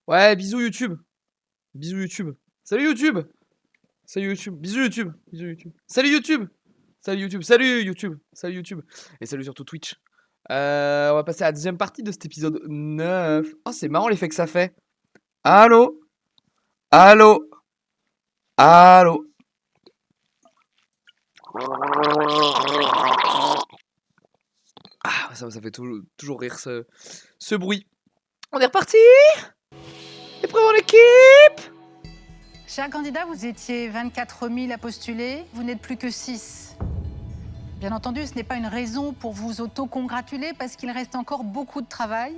Ouais, bisous YouTube. Bisous YouTube. Salut YouTube. Salut YouTube. Bisous YouTube. Bisous YouTube. Salut YouTube. Salut YouTube. Salut YouTube. Salut YouTube. Et salut surtout Twitch. On va passer à la deuxième partie de cet épisode 9. Oh, c'est marrant l'effet que ça fait. Allô. Allô. Allô. Ah, ça fait toujours rire ce bruit. On est reparti. Épreuve en équipe. Cher candidat, vous étiez 24 000 à postuler, vous n'êtes plus que 6. Bien entendu, ce n'est pas une raison pour vous auto-congratuler parce qu'il reste encore beaucoup de travail.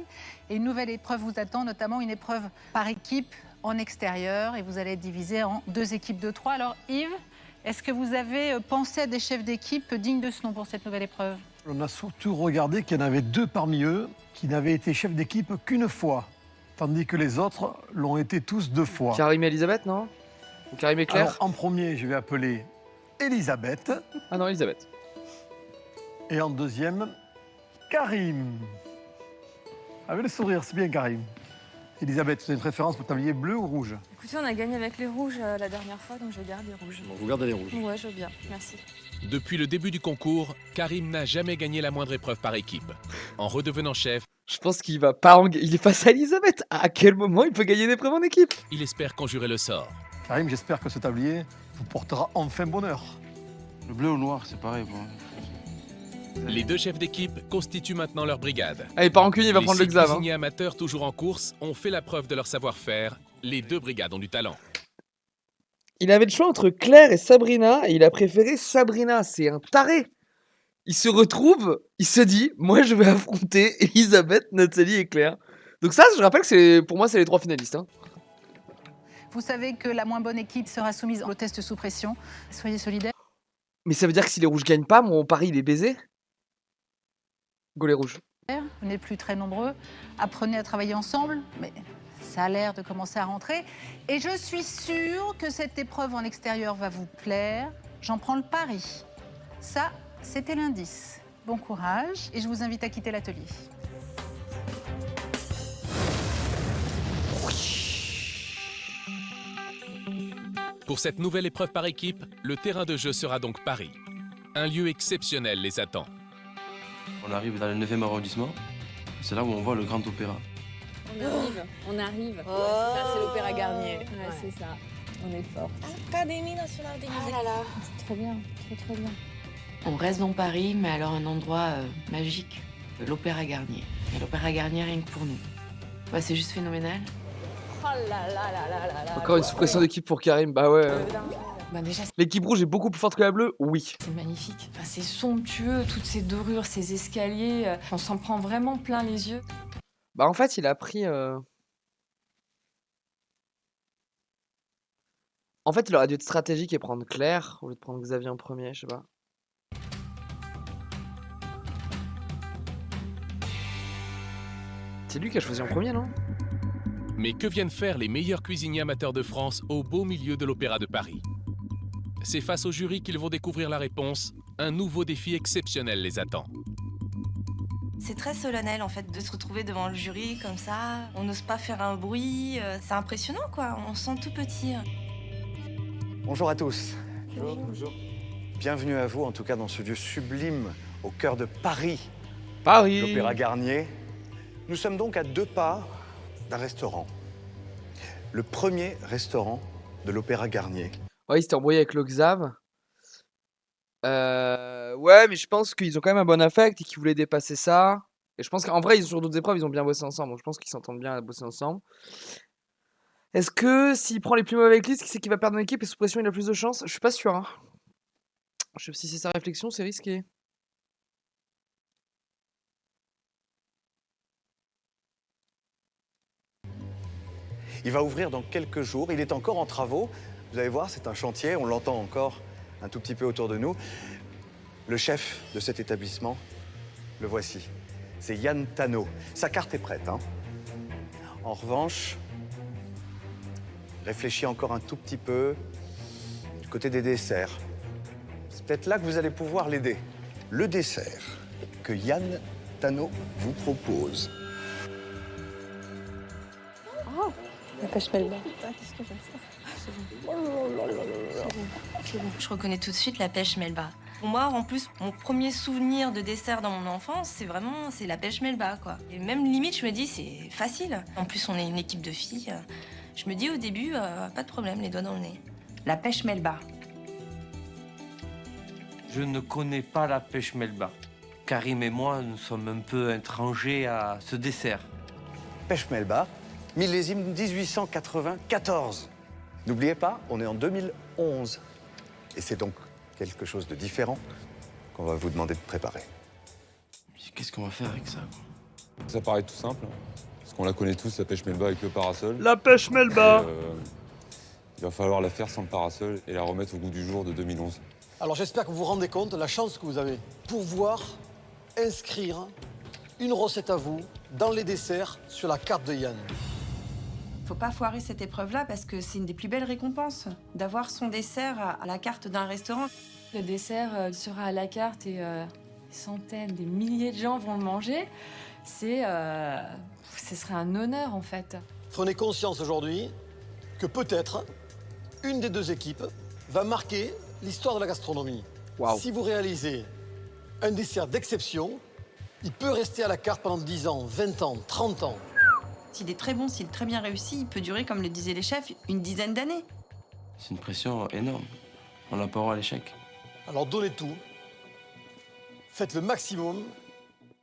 Et une nouvelle épreuve vous attend, notamment une épreuve par équipe en extérieur. Et vous allez être divisé en 2 équipes de 3. Alors Yves, est-ce que vous avez pensé à des chefs d'équipe dignes de ce nom pour cette nouvelle épreuve? On a surtout regardé qu'il y en avait 2 parmi eux qui n'avaient été chefs d'équipe qu'une fois, tandis que les autres l'ont été tous 2 fois. Karim et Elisabeth, non? Ou Karim et Claire? Alors, en premier, je vais appeler Elisabeth. Ah non, Elisabeth. Et en deuxième, Karim. Avec le sourire, c'est bien Karim. Elisabeth, tu as une préférence pour tablier bleu ou rouge? Écoutez, on a gagné avec les rouges la dernière fois, donc je garde les rouges. Bon, vous gardez les rouges. Ouais, je veux bien, merci. Depuis le début du concours, Karim n'a jamais gagné la moindre épreuve par équipe. En redevenant chef, Je pense qu'il va pas il est face à Elisabeth. À quel moment il peut gagner des preuves en équipe? il espère conjurer le sort. Karim, j'espère que ce tablier vous portera enfin bonheur. Le bleu ou le noir, c'est pareil. Bon. Les 2 chefs d'équipe constituent maintenant leur brigade. Allez, pas rancunier, il va Les prendre 6 le Xav. Hein. cuisiniers amateurs toujours en course ont fait la preuve de leur savoir-faire. Les 2 brigades ont du talent. Il avait le choix entre Claire et Sabrina et il a préféré Sabrina. C'est un taré. Il se retrouve, il se dit, moi je vais affronter Elisabeth, Nathalie et Claire. Donc ça, je rappelle que pour moi, c'est les 3 finalistes. Hein. Vous savez que la moins bonne équipe sera soumise au test sous pression. Soyez solidaires. Mais ça veut dire que si les rouges gagnent pas, mon pari il est baisé. Go les rouges. Vous n'êtes plus très nombreux. Apprenez à travailler ensemble, mais ça a l'air de commencer à rentrer. Et je suis sûre que cette épreuve en extérieur va vous plaire. J'en prends le pari. Ça, c'était l'indice. Bon courage et je vous invite à quitter l'atelier. Pour cette nouvelle épreuve par équipe, le terrain de jeu sera donc Paris. Un lieu exceptionnel les attend. On arrive dans le 9e arrondissement. C'est là où on voit le Grand Opéra. On arrive. Oh. Ouais, c'est ça, c'est l'Opéra Garnier. Ouais, c'est ça. On est fort. Académie nationale des musiques. Ah là là, c'est trop bien, trop bien. On reste dans Paris, mais alors un endroit magique, l'Opéra Garnier. Et l'Opéra Garnier, rien que pour nous. Ouais, c'est juste phénoménal. Oh là là là là là là. Encore une sous-pression d'équipe pour Karim. Bah ouais. Bah déjà, L'équipe rouge est beaucoup plus forte que la bleue, oui. c'est magnifique. Enfin, c'est somptueux, toutes ces dorures, ces escaliers. On s'en prend vraiment plein les yeux. Bah en fait, il a pris... En fait, il aurait dû être stratégique et prendre Claire au lieu de prendre Xavier en premier, je sais pas. C'est lui qui a choisi en premier, non? Mais que viennent faire les meilleurs cuisiniers amateurs de France au beau milieu de l'Opéra de Paris? C'est face au jury qu'ils vont découvrir la réponse. Un nouveau défi exceptionnel les attend. C'est très solennel en fait de se retrouver devant le jury comme ça. On n'ose pas faire un bruit. C'est impressionnant quoi. On se sent tout petit. Bonjour à tous. Bonjour. Bienvenue à vous, en tout cas dans ce lieu sublime au cœur de Paris, Paris. l'Opéra Garnier. Nous sommes donc à 2 pas d'un restaurant. Le premier restaurant de l'Opéra Garnier. Ouais, il s'était embrouillé avec le Xav. Ouais, mais je pense qu'ils ont quand même un bon affect et qu'ils voulaient dépasser ça. Et je pense qu'en vrai, sur d'autres épreuves, ils ont bien bossé ensemble. Donc je pense qu'ils s'entendent bien à bosser ensemble. Est-ce que s'il prend les plus mauvais avec lui, c'est qu'il va perdre une équipe et sous pression, il a plus de chance? Je suis pas sûr. Hein. Si c'est sa réflexion, c'est risqué. Il va ouvrir dans quelques jours. Il est encore en travaux. Vous allez voir, c'est un chantier. On l'entend encore un tout petit peu autour de nous. Le chef de cet établissement, le voici. C'est Yann Tano. Sa carte est prête. Hein. En revanche, réfléchis encore un tout petit peu du côté des desserts. C'est peut-être là que vous allez pouvoir l'aider. Le dessert que Yann Tano vous propose. La pêche melba. Je reconnais tout de suite la pêche melba. Pour moi, en plus, mon premier souvenir de dessert dans mon enfance, c'est la pêche melba, quoi. Et même limite, je me dis, c'est facile. En plus, on est une équipe de filles. Je me dis au début, pas de problème, les doigts dans le nez. La pêche melba. Je ne connais pas la pêche melba. Karim et moi, nous sommes un peu étrangers à ce dessert. Pêche melba, millésime 1894. N'oubliez pas, on est en 2011. Et c'est donc quelque chose de différent qu'on va vous demander de préparer. Qu'est-ce qu'on va faire avec ça? Ça paraît tout simple, parce qu'on la connaît tous, la pêche melba avec le parasol. La pêche melba. Il va falloir la faire sans le parasol et la remettre au goût du jour de 2011. Alors j'espère que vous vous rendez compte de la chance que vous avez. Pouvoir inscrire une recette à vous dans les desserts sur la carte de Yann. Faut pas foirer cette épreuve-là parce que c'est une des plus belles récompenses d'avoir son dessert à la carte d'un restaurant. Le dessert sera à la carte et des centaines, des milliers de gens vont le manger. Ce serait un honneur en fait. Prenez conscience aujourd'hui que peut-être une des deux équipes va marquer l'histoire de la gastronomie. Waouh. Si vous réalisez un dessert d'exception, il peut rester à la carte pendant 10 ans, 20 ans, 30 ans. S'il est très bon, s'il est très bien réussi, il peut durer, comme le disaient les chefs, une dizaine d'années. C'est une pression énorme. On n'a pas droit à l'échec. Alors donnez tout. Faites le maximum.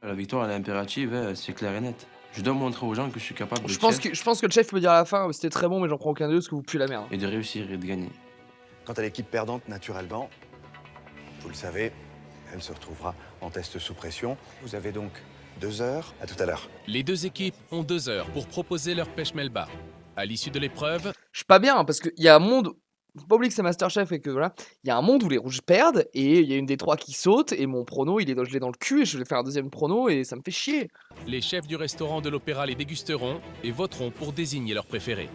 La victoire, elle est impérative, hein, c'est clair et net. Je dois montrer aux gens que je suis capable de Je pense que le chef peut dire à la fin, c'était très bon, mais j'en prends aucun d'eux parce que vous puez la merde. et de réussir et de gagner. Quant à l'équipe perdante, naturellement, vous le savez, elle se retrouvera en test sous pression. Vous avez donc 2 heures. À tout à l'heure. Les deux équipes ont 2 heures pour proposer leur pêche melba. À l'issue de l'épreuve, Je suis pas bien hein, parce qu'il y a un monde. Faut pas oublier que c'est Masterchef et que voilà, il y a un monde où les rouges perdent et il y a une des 3 qui saute et mon prono je l'ai dans le cul et je vais faire un deuxième prono et ça me fait chier. les chefs du restaurant de l'Opéra les dégusteront et voteront pour désigner leur préféré.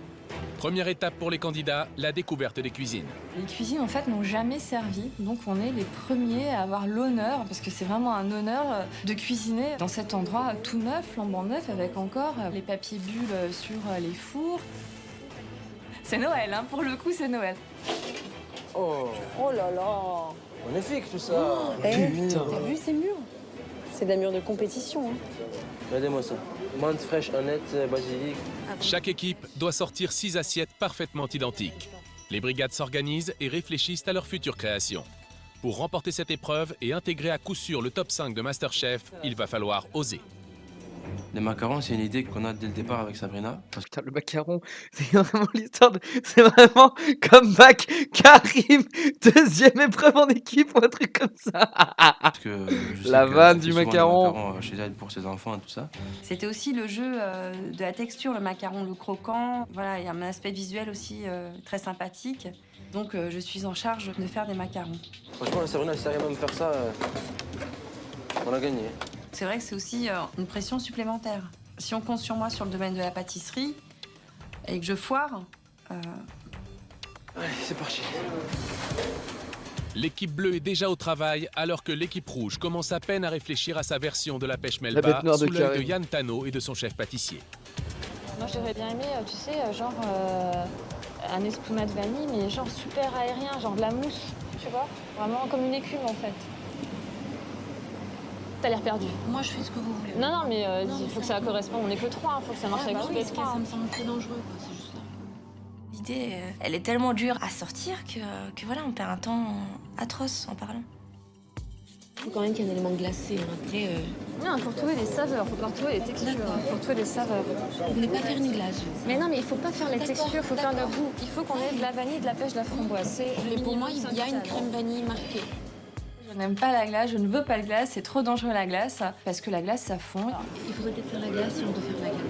Première étape pour les candidats, la découverte des cuisines. Les cuisines en fait n'ont jamais servi, donc on est les premiers à avoir l'honneur, parce que c'est vraiment un honneur de cuisiner dans cet endroit tout neuf, flambant neuf, avec encore les papiers bulles sur les fours. C'est Noël, hein, pour le coup c'est Noël. Oh là là. Magnifique tout ça. T'as vu ces murs? C'est des murs de compétition. Hein. Regardez-moi ça. Menthe fraîche, honnête, basilic. Chaque équipe doit sortir 6 assiettes parfaitement identiques. Les brigades s'organisent et réfléchissent à leur future création. Pour remporter cette épreuve et intégrer à coup sûr le top 5 de Masterchef, il va falloir oser. Les macarons, c'est une idée qu'on a dès le départ avec Sabrina. Putain, le macaron, c'est vraiment l'histoire de. C'est vraiment comeback Karim, deuxième épreuve en équipe ou un truc comme ça. Parce que je sais La qu'elle vanne fait du souvent des macaron. macarons chez elle pour ses enfants et tout ça. C'était aussi le jeu de la texture, le macaron, le croquant. Voilà, il y a un aspect visuel aussi très sympathique. Donc je suis en charge de faire des macarons. Franchement, la Sabrina, si elle arrive à me faire ça, on a gagné. C'est vrai que c'est aussi une pression supplémentaire. Si on compte sur moi sur le domaine de la pâtisserie et que je foire, Allez, c'est parti. L'équipe bleue est déjà au travail alors que l'équipe rouge commence à peine à réfléchir à sa version de la pêche bête melba noire de sous l'œil de Karim. Yann Tano et de son chef pâtissier. Moi, j'aurais bien aimé, tu sais, genre un espumade vanille, mais genre super aérien, genre de la mousse, tu vois? Vraiment comme une écume, en fait. T'as l'air perdu. Moi, je fais ce que vous voulez. Non, non, mais il faut que ça corresponde. On n'est que 3, il faut que ça marche avec tous les 3. Ça me semble très dangereux, quoi, c'est juste ça. l'idée, elle est tellement dure à sortir que voilà, on perd un temps atroce en parlant. Il faut quand même qu'il y ait un élément glacé. Hein. Après, Non, il faut retrouver des saveurs, il faut pas retrouver les textures, il faut retrouver des saveurs. vous voulez pas faire une glace? Mais non, mais il faut pas faire les textures, il faut faire le goût. Il faut qu'on ait de la vanille, de la pêche, de la framboise. Mais pour moi, il y a une crème vanille marquée. Je n'aime pas la glace, je ne veux pas de glace, c'est trop dangereux la glace, parce que la glace ça fond. Il faudrait peut-être faire la glace si on doit faire la glace.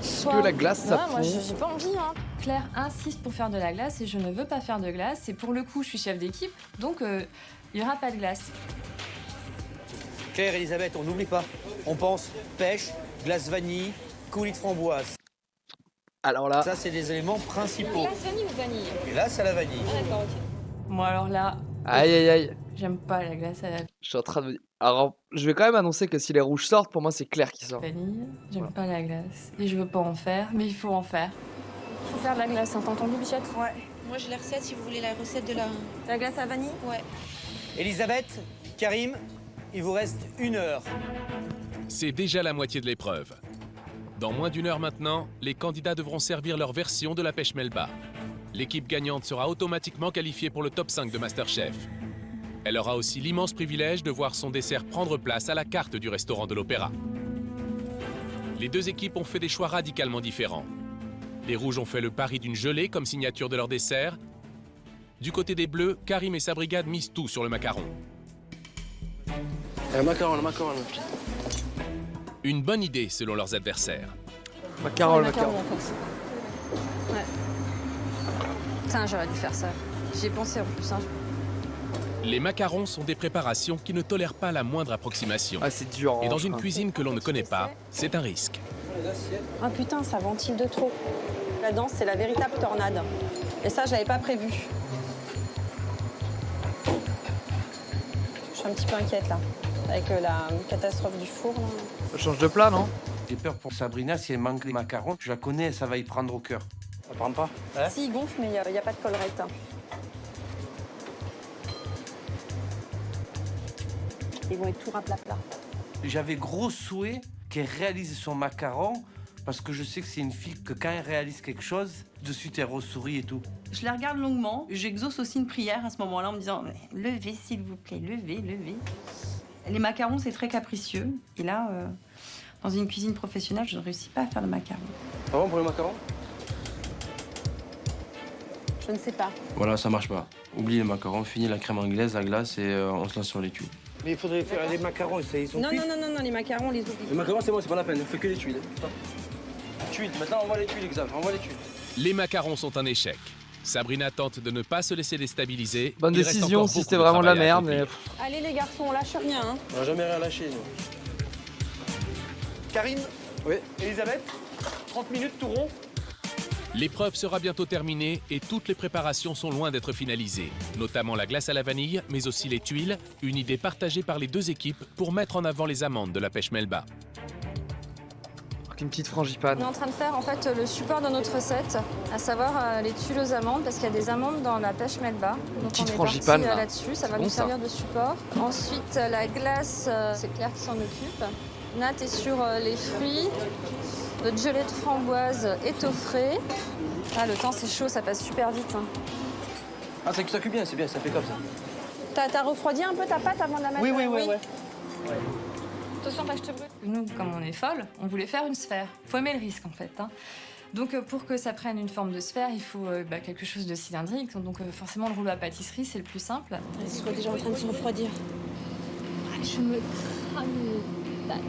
Est-ce que la glace, ça Moi, fond j'ai pas envie. Hein. Claire insiste pour faire de la glace et je ne veux pas faire de glace. Et pour le coup, je suis chef d'équipe, donc il n'y aura pas de glace. Claire, Elisabeth, on n'oublie pas. On pense pêche, glace vanille, coulis de framboise. Alors là... Ça, c'est les éléments principaux. Glace vanille ou vanille? Et là, c'est la vanille. Ah d'accord, ok. Bon alors là, Aïe aïe aïe. j'aime pas la glace à la Je suis en train de me dire... Alors, je vais quand même annoncer que si les rouges sortent, pour moi, c'est Claire qui sort. vanille. J'aime Voilà. pas la glace et je veux pas en faire, mais il faut en faire. Faut faire de la glace, hein, t'as entendu, Bichette? Ouais. Moi, j'ai la recette si vous voulez la recette de La glace à vanille? Ouais. Elisabeth, Karim, il vous reste 1 heure. C'est déjà la moitié de l'épreuve. Dans moins d'1 heure maintenant, les candidats devront servir leur version de la pêche Melba. L'équipe gagnante sera automatiquement qualifiée pour le top 5 de MasterChef. Elle aura aussi l'immense privilège de voir son dessert prendre place à la carte du restaurant de l'Opéra. Les deux équipes ont fait des choix radicalement différents. Les rouges ont fait le pari d'une gelée comme signature de leur dessert. Du côté des bleus, Karim et sa brigade misent tout sur le macaron. Le macaron. Une bonne idée selon leurs adversaires. Macaron. Ouais. Putain, j'aurais dû faire ça. J'y ai pensé en plus. Hein. Les macarons sont des préparations qui ne tolèrent pas la moindre approximation. Ah, c'est dur. Et dans une cuisine que l'on ne connaît pas, c'est un risque. Ah putain, ça ventile de trop. La danse, c'est la véritable tornade. Et ça, je l'avais pas prévu. Je suis un petit peu inquiète là, avec la catastrophe du four. Là. Ça change de plat, non? J'ai peur pour Sabrina, si elle manque les macarons, je la connais, ça va y prendre au cœur. Ça prend pas? Si, il gonfle, mais il n'y a pas de collerette. Ils vont être tout à plat. J'avais gros souhait qu'elle réalise son macaron, parce que je sais que c'est une fille que quand elle réalise quelque chose, de suite elle ressourit et tout. Je les regarde longuement. J'exauce aussi une prière à ce moment-là en me disant « Levez, s'il vous plaît, levez. » Les macarons, c'est très capricieux. Et là, dans une cuisine professionnelle, je ne réussis pas à faire de macarons. Pas bon pour les macarons? Je ne sais pas. Voilà, ça marche pas. Oublie les macarons, finis la crème anglaise, la glace et on se lance sur les tuiles. Mais il faudrait faire les macarons, ils sont Non, cuits. non, les macarons, on les oublie. Les macarons, c'est bon, c'est pas la peine, on fait que les tuiles. Tuiles, maintenant on voit les tuiles, exemple, on voit les tuiles. Les macarons sont un échec. Sabrina tente de ne pas se laisser déstabiliser. Bonne Il reste décision encore si beaucoup c'était de vraiment de la travail à merde, mais... accomplir. Allez les garçons, on lâche rien. Hein. On n'a jamais rien lâché, nous. Karim, Oui. Elisabeth, 30 minutes tout rond. L'épreuve sera bientôt terminée et toutes les préparations sont loin d'être finalisées, notamment la glace à la vanille, mais aussi les tuiles, une idée partagée par les deux équipes pour mettre en avant les amandes de la pêche Melba. Une petite frangipane. On est en train de faire en fait le support de notre recette, à savoir les tuiles aux amandes, parce qu'il y a des amandes dans la pêche Melba. Donc petite on est frangipane, parti là. là-dessus, ça va bon, nous ça. servir de support. Ensuite la glace, c'est Claire qui s'en occupe. Nat est sur les fruits. Notre gelée de framboise est au frais. Ah, le temps c'est chaud, ça passe super vite. Hein. Ah, ça cuit bien, c'est bien, ça fait comme ça. T'as refroidi un peu ta pâte avant de la mettre? Oui. Attention, pas que je te brûle. Nous, comme on est folle, on voulait faire une sphère. Faut aimer le risque en fait. Hein. Donc pour que ça prenne une forme de sphère, il faut quelque chose de cylindrique. Donc forcément le rouleau à pâtisserie, c'est le plus simple. Ils sont déjà en train de se refroidir. Je me crame les pattes.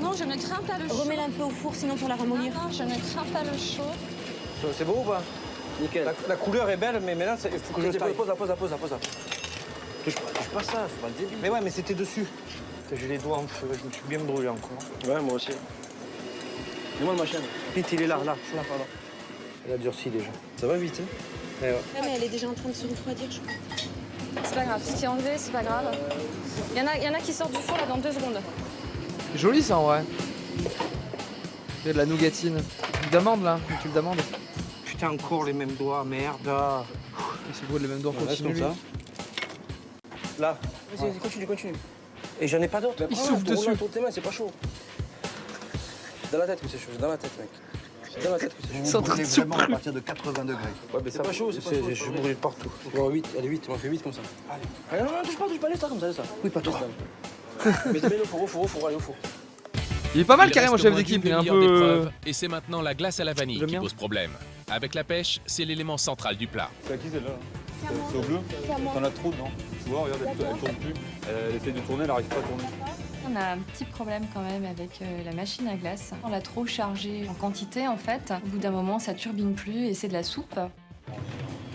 Non, je ne crains pas le chaud. Remets-la un peu au four, sinon pour la ramollir. Non, je ne crains pas le chaud. C'est beau ou pas? Nickel. La couleur est belle, mais maintenant, il faut que je le taille. Pose. Touche pas ça, c'est pas le début. Mais ouais, mais c'était dessus. J'ai les doigts en feu, je me suis bien brûlé encore. Ouais, moi aussi. Dis-moi ma chaîne. Vite, il est là, pardon. Elle a durci déjà. Ça va vite, hein? Ouais, mais elle est déjà en train de se refroidir, je crois. C'est pas grave, ce qui est enlevé, c'est pas grave. Il y en a qui sortent du four là dans 2 secondes. Joli ça en vrai. Il y a de la nougatine. Une d'amande là, une tuile d'amande. Putain, encore les mêmes doigts, merde. Il se brûle les mêmes doigts, On reste continue. comme ça. Là. Vas-y, continue. Et j'en ai pas d'autres. Il souffle dessus. Autour de tes mains, c'est pas chaud. Dans la tête que c'est chaud, dans la tête, mec. C'est dans la tête que c'est chaud. C'est en train de se vraiment à partir de 80 degrés. Ouais, mais c'est pas chaud, c'est pas chaud. Je suis brûlé partout. Bon, 8, allez, 8, on fait 8 comme ça. Allez. Non, touche pas, laisse ça comme ça, laisse ça. Oui, pas toi. Mais mets-le au four, allez au four. Il est pas mal Il carrément reste chef moins d'équipe, d'une il est un demi-heure peu... d'épreuve, et c'est maintenant la glace à la vanille J'aime qui bien. pose problème. Avec la pêche, c'est l'élément central du plat. C'est à qui celle-là? C'est au bleu? T'en as trop, non? Tu vois, regarde, elle tourne plus. Elle essaie de tourner, elle n'arrive pas à tourner. On a un petit problème quand même avec la machine à glace. On l'a trop chargée en quantité en fait. Au bout d'un moment, ça turbine plus et c'est de la soupe.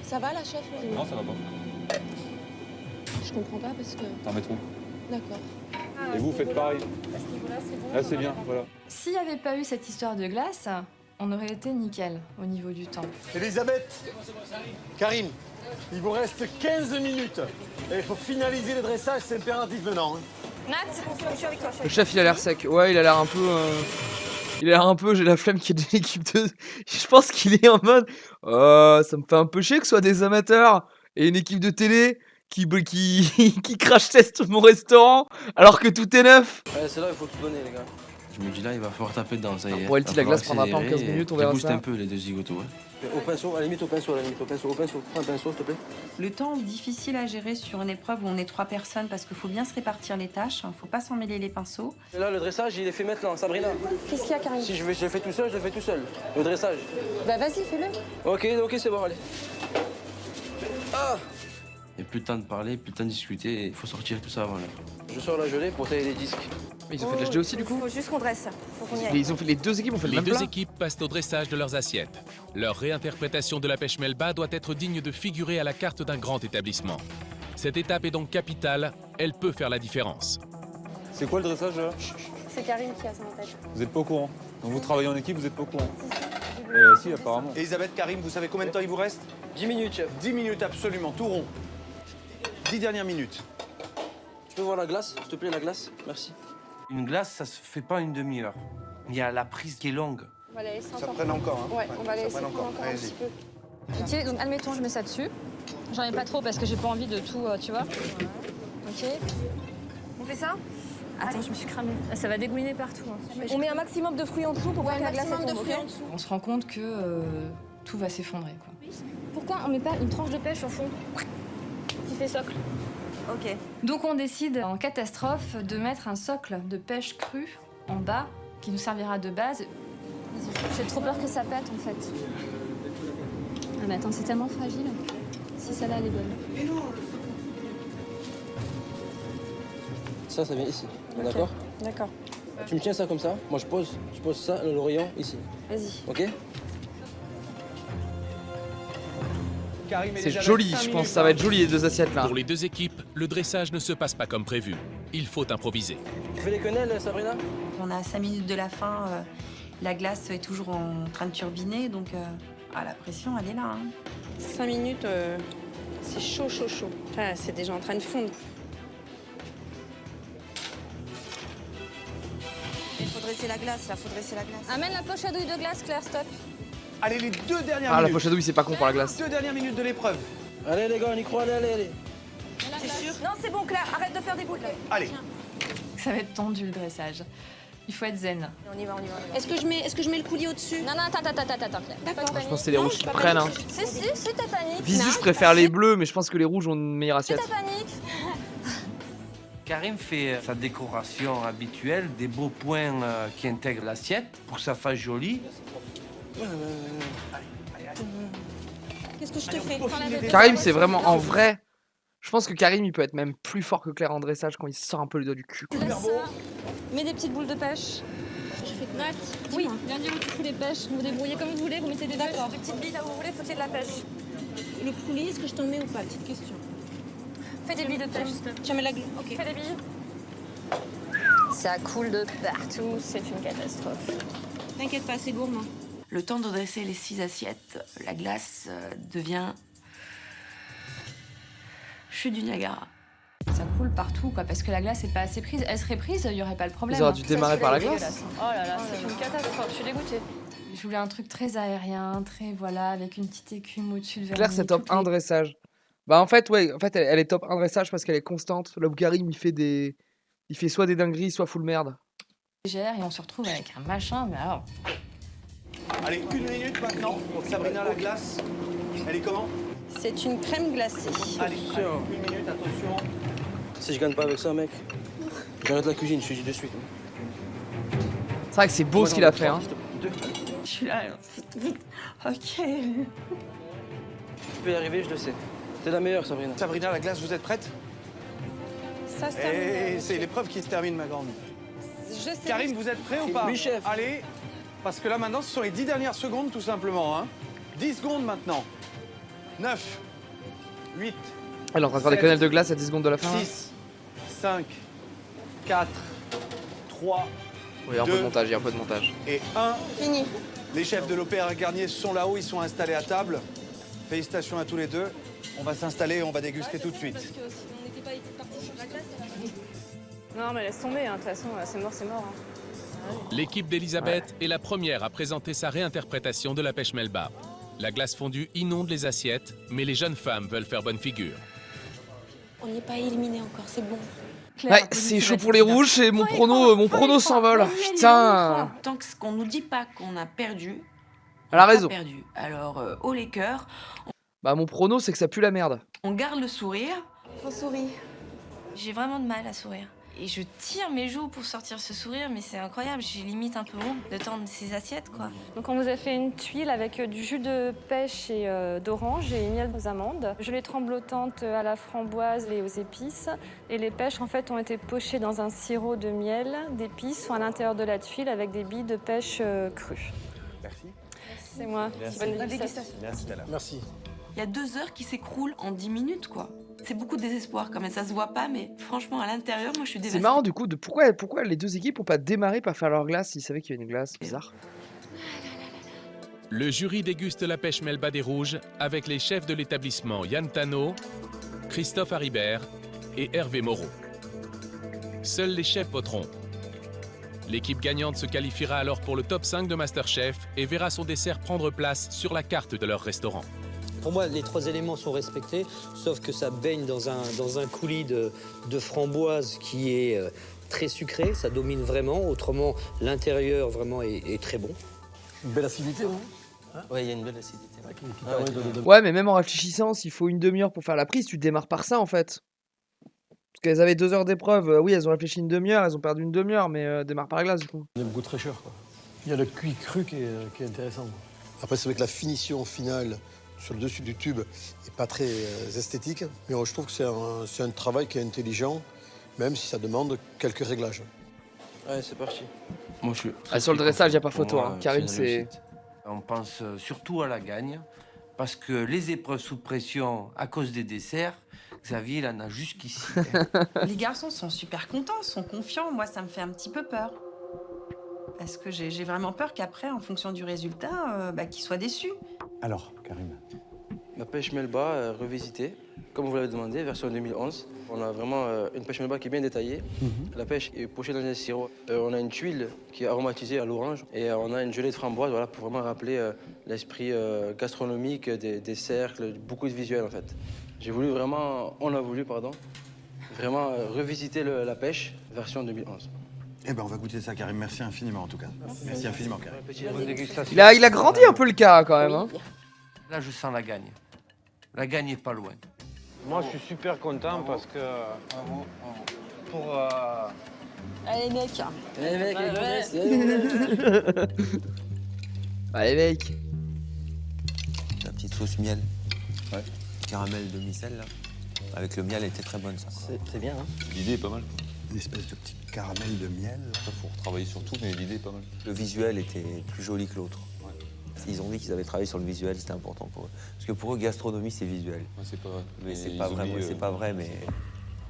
Ça va la chef? Non, ça va pas. Je comprends pas parce que... T'en mets trop. D'accord. Et vous faites pareil. Là, c'est bien, voilà. S'il n'y avait pas eu cette histoire de glace, on aurait été nickel au niveau du temps. Elisabeth, Karim, il vous reste 15 minutes. Et il faut finaliser le dressage, c'est impératif maintenant. Hein. Nat, je suis avec toi. Le chef il a l'air sec. Ouais, il a l'air un peu... Il a l'air un peu, j'ai la flemme qu'il y ait de l'équipe de... Je pense qu'il est en mode... ça me fait un peu chier que ce soit des amateurs et une équipe de télé qui crash test mon restaurant alors que tout est neuf. Ouais, c'est là, il faut tout donner, les gars. Je me dis là, il va falloir taper dedans, ça y est. Pour LT, la glace prendra pas en 15 minutes, on verra Booste ça. un peu les deux zigotos, ouais. Au pinceau, à la limite, au pinceau, au pinceau. Prends un pinceau, s'il te plaît. Le temps difficile à gérer sur une épreuve où on est 3 personnes parce qu'il faut bien se répartir les tâches, faut pas s'emmêler les pinceaux. Et là, le dressage, il est fait maintenant, Sabrina. Qu'est-ce qu'il y a, Karim? Si je le fais tout seul, je le fais tout seul. Le dressage. Bah vas-y, fais-le. Ok, c'est bon, allez. Ah! Il n'y a plus le temps de parler, plus le temps de discuter, il faut sortir tout ça avant l'heure. Je sors la gelée pour tailler les disques. Ils ont fait de la gelée aussi du coup? Faut juste qu'on dresse. Faut qu'on y aille. Mais ils ont fait, les deux équipes ont fait le Les même deux plat. équipes passent au dressage de leurs assiettes. Leur réinterprétation de la pêche melba doit être digne de figurer à la carte d'un grand établissement. Cette étape est donc capitale, elle peut faire la différence. C'est quoi le dressage là? C'est Karim qui a ça en tête. Vous n'êtes pas au courant. Donc vous travaillez en équipe, vous n'êtes pas au courant. Si, apparemment. Elisabeth, Karim, vous savez combien de temps il vous reste? 10 minutes, chef. 10 minutes, absolument, tout rond. 10 dernières minutes. Tu peux voir la glace, s'il te plaît, la glace? Merci. Une glace, ça se fait pas une demi-heure. Il y a la prise qui est longue. On va la laisser Ça encore. prenne encore, hein? Ouais, on va la ça laisser prenne prendre encore. encore un Allez-y. petit peu. Ok, donc admettons, je mets ça dessus. J'en ai pas trop parce que j'ai pas envie de tout, tu vois. Ok. On fait ça? Attends, je me suis cramée. Ça va dégouliner partout. Hein. On met un maximum de fruits en dessous pour voir que la glace elle maximum de tombe, fruits ok? en dessous. On se rend compte que tout va s'effondrer, quoi. Pourquoi on met pas une tranche de pêche au fond qui fait socle? Ok. Donc on décide en catastrophe de mettre un socle de pêche crue en bas qui nous servira de base. J'ai trop peur que ça pète en fait. Ah mais attends, c'est tellement fragile. Si celle-là elle est bonne. Ça vient ici. D'accord? D'accord. Tu me tiens ça comme ça. Moi, je pose ça, le rayon, ici. Vas-y. Ok? C'est joli, je pense que ça va être joli les deux assiettes là. Pour les deux équipes, le dressage ne se passe pas comme prévu. Il faut improviser. Tu fais les quenelles, Sabrina? On a 5 minutes de la fin, la glace est toujours en train de turbiner, donc la pression, elle est là. Hein. 5 minutes, c'est chaud, chaud, chaud. Enfin, c'est déjà en train de fondre. Il faut dresser la glace, là, faut dresser la glace. Amène la poche à douille de glace, Claire, stop. Allez, les 2 dernières Ah, la minutes. poche à douille, c'est pas con pour la glace. 2 dernières minutes de l'épreuve. Allez, les gars, on y croit, allez. C'est sûr? Non, c'est bon, Claire, arrête de faire des boucles. Allez. Ça va être tendu le dressage. Il faut être zen. On y va. Est-ce que je mets le coulis au-dessus? Non, attends, Claire. D'accord. Je pense que c'est les rouges qui prennent. Hein. Si, t'as panique. Visu, je préfère les bleus, mais je pense que les rouges ont une meilleure assiette. T'as panique. Karim fait sa décoration habituelle, des beaux points qui intègrent l'assiette pour que ça fasse joli. Qu'est-ce que je te fais? Karim, c'est vraiment en vrai. Je pense que Karim, il peut être même plus fort que Claire en dressage quand il sort un peu le doigt du cul. Tu laisses ça. Mets des petites boules de pêche. Je fais Nat, oui, viens dire où tu fous les pêches. Vous vous débrouillez comme vous voulez, vous mettez des D'accord. Des petites billes là où vous voulez, faut-il de la pêche? Le coulis, est-ce que je t'en mets ou pas? Petite question. Fais des billes de pêche. Tu mets la glue. Ok. Fais des billes. Ça coule de partout, c'est une catastrophe. T'inquiète pas, c'est gourmand. Le temps de dresser les 6 assiettes, la glace devient chute du Niagara. Ça coule partout, quoi, parce que la glace n'est pas assez prise. Elle serait prise, il n'y aurait pas le problème. Ils auraient dû démarrer par la glace. Oh là là, c'est une catastrophe, je suis dégoûtée. Je voulais un truc très aérien, très voilà, avec une petite écume au-dessus de vernis. Claire, c'est top 1 dressage. Bah en fait, ouais, elle est top 1 dressage parce qu'elle est constante. Là où Karim, il fait soit des dingueries, soit full merde. Légère et on se retrouve avec un machin, mais alors... Allez, 1 minute maintenant pour Sabrina, la glace. Elle est comment? C'est une crème glacée. Allez, 1 minute, attention. Si je gagne pas avec ça, mec, j'arrête la cuisine, je te dis de suite. C'est vrai que c'est beau ce qu'il a fait. Hein. Je suis là. Ok. Tu peux y arriver, je le sais. T'es la meilleure, Sabrina. Sabrina, la glace, vous êtes prête? Ça se termine. Et c'est l'épreuve qui se termine, ma grande. Je sais. Karim, vous êtes prêt ou pas? Oui, chef. Allez, parce que là maintenant, ce sont les 10 dernières secondes, tout simplement. Hein. 10 secondes maintenant. 9, 8, Elle est en train de faire des quenelles de glace à 10 secondes de la fin. 6, 5, 4, 3, Oui, il y a un peu de 2, montage, il y a un peu de montage. et 1. Fini. Les chefs de l'Opéra Garnier sont là-haut, ils sont installés à table. Félicitations à tous les deux. On va s'installer et on va déguster tout de suite. Non mais laisse tomber, de toute façon, c'est mort, c'est mort. L'équipe d'Elisabeth est la première à présenter sa réinterprétation de la pêche melba. La glace fondue inonde les assiettes, mais les jeunes femmes veulent faire bonne figure. On n'est pas éliminé encore, c'est bon. Ouais, c'est chaud pour les rouges et mon prono s'envole. Putain. Tant qu'on nous dit pas qu'on a perdu, Elle a on n'a pas raison. perdu. Alors, haut les cœurs, Bah mon prono c'est que ça pue la merde. on garde le sourire. On sourit. J'ai vraiment de mal à sourire. Et je tire mes joues pour sortir ce sourire, mais c'est incroyable. J'ai limite un peu honte de tendre ces assiettes, quoi. Donc on vous a fait une tuile avec du jus de pêche et d'orange et miel aux amandes. Gelée tremblotante à la framboise et aux épices. Et les pêches en fait ont été pochées dans un sirop de miel, d'épices sont à l'intérieur de la tuile avec des billes de pêche crues. Merci. C'est moi. Merci. Bonne dégustation. Merci tout à l'heure. Merci. Il y a 2 heures qui s'écroulent en 10 minutes, quoi. C'est beaucoup de désespoir quand même, ça se voit pas, mais franchement, à l'intérieur, moi, je suis dévastée. C'est marrant du coup de pourquoi les deux équipes ont pas démarré par faire leur glace s'ils savaient qu'il y avait une glace. Bizarre. Le jury déguste la pêche melba des rouges avec les chefs de l'établissement Yann Tano, Christophe Haribert et Hervé Moreau. Seuls les chefs voteront. L'équipe gagnante se qualifiera alors pour le top 5 de MasterChef et verra son dessert prendre place sur la carte de leur restaurant. Pour moi, les 3 éléments sont respectés, sauf que ça baigne dans un coulis de framboise qui est très sucré, ça domine vraiment. Autrement, l'intérieur vraiment est très bon. Une belle acidité, non? Ouais, il y a une belle acidité. Ouais, mais même en réfléchissant, s'il faut une demi-heure pour faire la prise, tu démarres par ça en fait. Parce qu'elles avaient 2 heures d'épreuve, oui, elles ont réfléchi une demi-heure, elles ont perdu une demi-heure, mais démarre par la glace du coup. Il y a beaucoup de fraîcheur, quoi. Il y a le cuit cru qui est intéressant. Après, c'est vrai que la finition finale sur le dessus du tube n'est pas très esthétique, mais je trouve que c'est un travail qui est intelligent, même si ça demande quelques réglages. Ouais, c'est parti. Moi, je suis Sur le dressage, il n'y a pas photo. Pour moi, Hein. Karim, une c'est. réussite. On pense surtout à la gagne, parce que les épreuves sous pression, à cause des desserts, Xavier, il en a jusqu'ici. Les garçons sont super contents, sont confiants. Moi, ça me fait un petit peu peur. Parce que j'ai vraiment peur qu'après, en fonction du résultat, qu'ils soient déçus. Alors, Karim. La pêche melba revisitée, comme vous l'avez demandé, version 2011. On a vraiment une pêche melba qui est bien détaillée. La pêche est pochée dans un sirop. On a une tuile qui est aromatisée à l'orange et on a une gelée de framboise, voilà, pour vraiment rappeler l'esprit gastronomique des cercles, beaucoup de visuels en fait. On a voulu, vraiment revisiter la pêche version 2011. Eh ben, on va goûter ça, Karim. Merci infiniment, en tout cas. Merci infiniment, Karim. Il a grandi un peu le cas quand même. Hein. Là, je sens la gagne. La gagne est pas loin. Moi, je suis super content parce que pour Allez, mec. Allez mec, Allez mec. La petite sauce miel. Ouais. Caramel de micelle, là. Avec le miel, elle était très bonne, ça. C'est bien, hein. L'idée est pas mal. Une espèce de petit caramel de miel. Il faut retravailler sur tout, mais l'idée est pas mal. Le visuel était plus joli que l'autre. Ouais. Ils ont dit qu'ils avaient travaillé sur le visuel, c'était important pour eux. Parce que pour eux, gastronomie, c'est visuel. Ouais, c'est pas vrai. Mais c'est pas vrai, c'est pas vrai, mais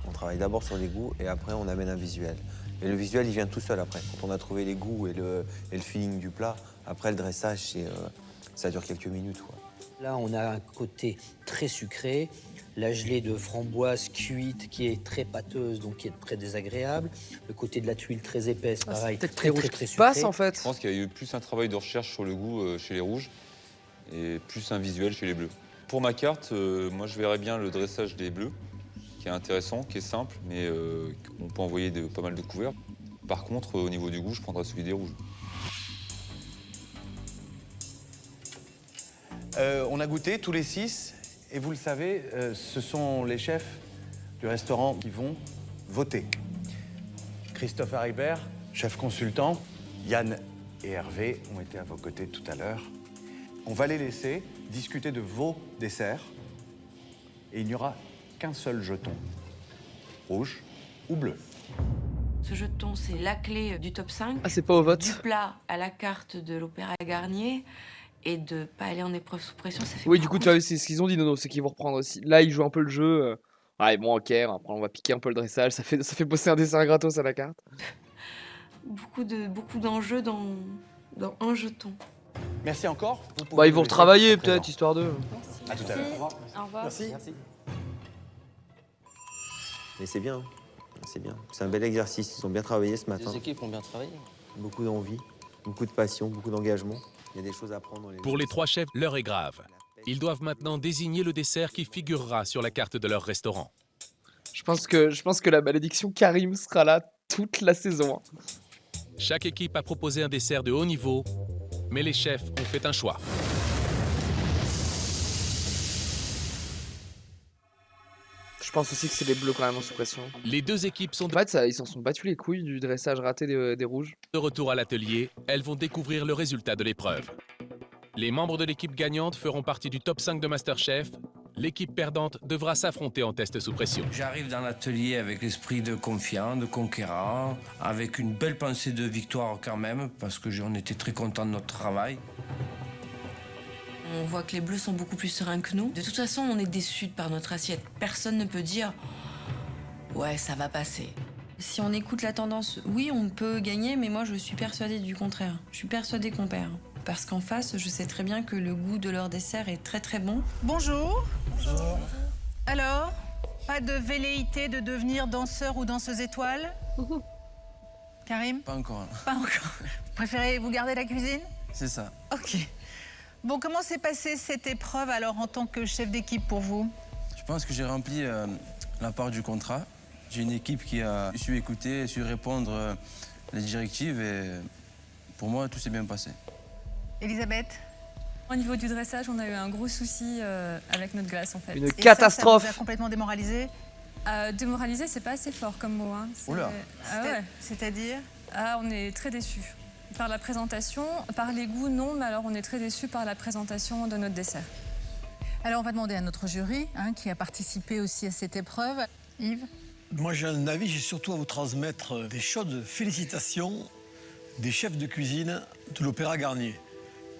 on travaille d'abord sur les goûts et après on amène un visuel. Et le visuel, il vient tout seul après. Quand on a trouvé les goûts et le feeling du plat, après le dressage, ça dure quelques minutes, quoi. Là, on a un côté très sucré, la gelée de framboise cuite qui est très pâteuse, donc qui est très désagréable. Le côté de la tuile très épaisse, pareil, peut-être très les rouges très qui sucré. passent en fait. Je pense qu'il y a eu plus un travail de recherche sur le goût chez les rouges et plus un visuel chez les bleus. Pour ma carte, moi je verrais bien le dressage des bleus, qui est intéressant, qui est simple, mais on peut envoyer pas mal de couverts. Par contre, au niveau du goût, je prendrais celui des rouges. On a goûté tous les 6, et vous le savez, ce sont les chefs du restaurant qui vont voter. Christophe Haribert, chef consultant, Yann et Hervé ont été à vos côtés tout à l'heure. On va les laisser discuter de vos desserts, et il n'y aura qu'un seul jeton, rouge ou bleu. Ce jeton, c'est la clé du top 5. Ah, c'est pas au vote. Du plat à la carte de l'Opéra Garnier. Et de pas aller en épreuve sous pression, ça fait Oui, du coup, tu vois, c'est ce qu'ils ont dit, Nono, c'est qu'ils vont reprendre aussi. Là, ils jouent un peu le jeu. Ouais, bon, ok, après, on va piquer un peu le dressage. Ça fait bosser un dessert gratos à la carte. beaucoup d'enjeux dans un jeton. Merci encore. Bah, ils vont retravailler peut-être, histoire de. À tout à l'heure. Au revoir. Merci. Mais c'est bien, c'est bien. C'est un bel exercice, ils ont bien travaillé ce matin. Les équipes ont bien travaillé. beaucoup d'envie, beaucoup de passion, beaucoup d'engagement. Il y a des choses à apprendre dans les... Pour les 3 chefs, l'heure est grave. Ils doivent maintenant désigner le dessert qui figurera sur la carte de leur restaurant. Je pense que la malédiction Karim sera là toute la saison, hein. Chaque équipe a proposé un dessert de haut niveau, mais les chefs ont fait un choix. Je pense aussi que c'est les bleus quand même en sous pression. Les 2 équipes sont En fait, ils s'en sont battus les couilles du dressage raté des rouges. de retour à l'atelier. Elles vont découvrir le résultat de l'épreuve. Les membres de l'équipe gagnante feront partie du top 5 de MasterChef. L'équipe perdante devra s'affronter en test sous pression. J'arrive dans l'atelier avec l'esprit de confiant, de conquérant, avec une belle pensée de victoire quand même, parce que on était très contents de notre travail. On voit que les bleus sont beaucoup plus sereins que nous. De toute façon, on est déçus par notre assiette. Personne ne peut dire « ouais, ça va passer ». Si on écoute la tendance, oui, on peut gagner, mais moi, je suis persuadée du contraire. Je suis persuadée qu'on perd. Parce qu'en face, je sais très bien que le goût de leur dessert est très très bon. Bonjour. Bonjour. Alors, pas de velléité de devenir danseur ou danseuse étoile? Karim? Pas encore. Pas encore. Vous préférez vous garder la cuisine? C'est ça. Ok. Bon, comment s'est passée cette épreuve alors en tant que chef d'équipe pour vous? Je pense que j'ai rempli la part du contrat. J'ai une équipe qui a su écouter, su répondre les directives et pour moi, tout s'est bien passé. Elisabeth? Au niveau du dressage, on a eu un gros souci avec notre glace en fait. Une catastrophe. Ça vous a complètement démoralisé? Démoralisé, c'est pas assez fort comme mot. Hein. Oula. Ah ouais. C'est-à-dire? Ah, on est très déçus. Par la présentation, par les goûts, non, mais alors on est très déçus par la présentation de notre dessert. Alors on va demander à notre jury, qui a participé aussi à cette épreuve. Yves? Moi, j'ai un avis, j'ai surtout à vous transmettre des chaudes félicitations des chefs de cuisine de l'Opéra Garnier.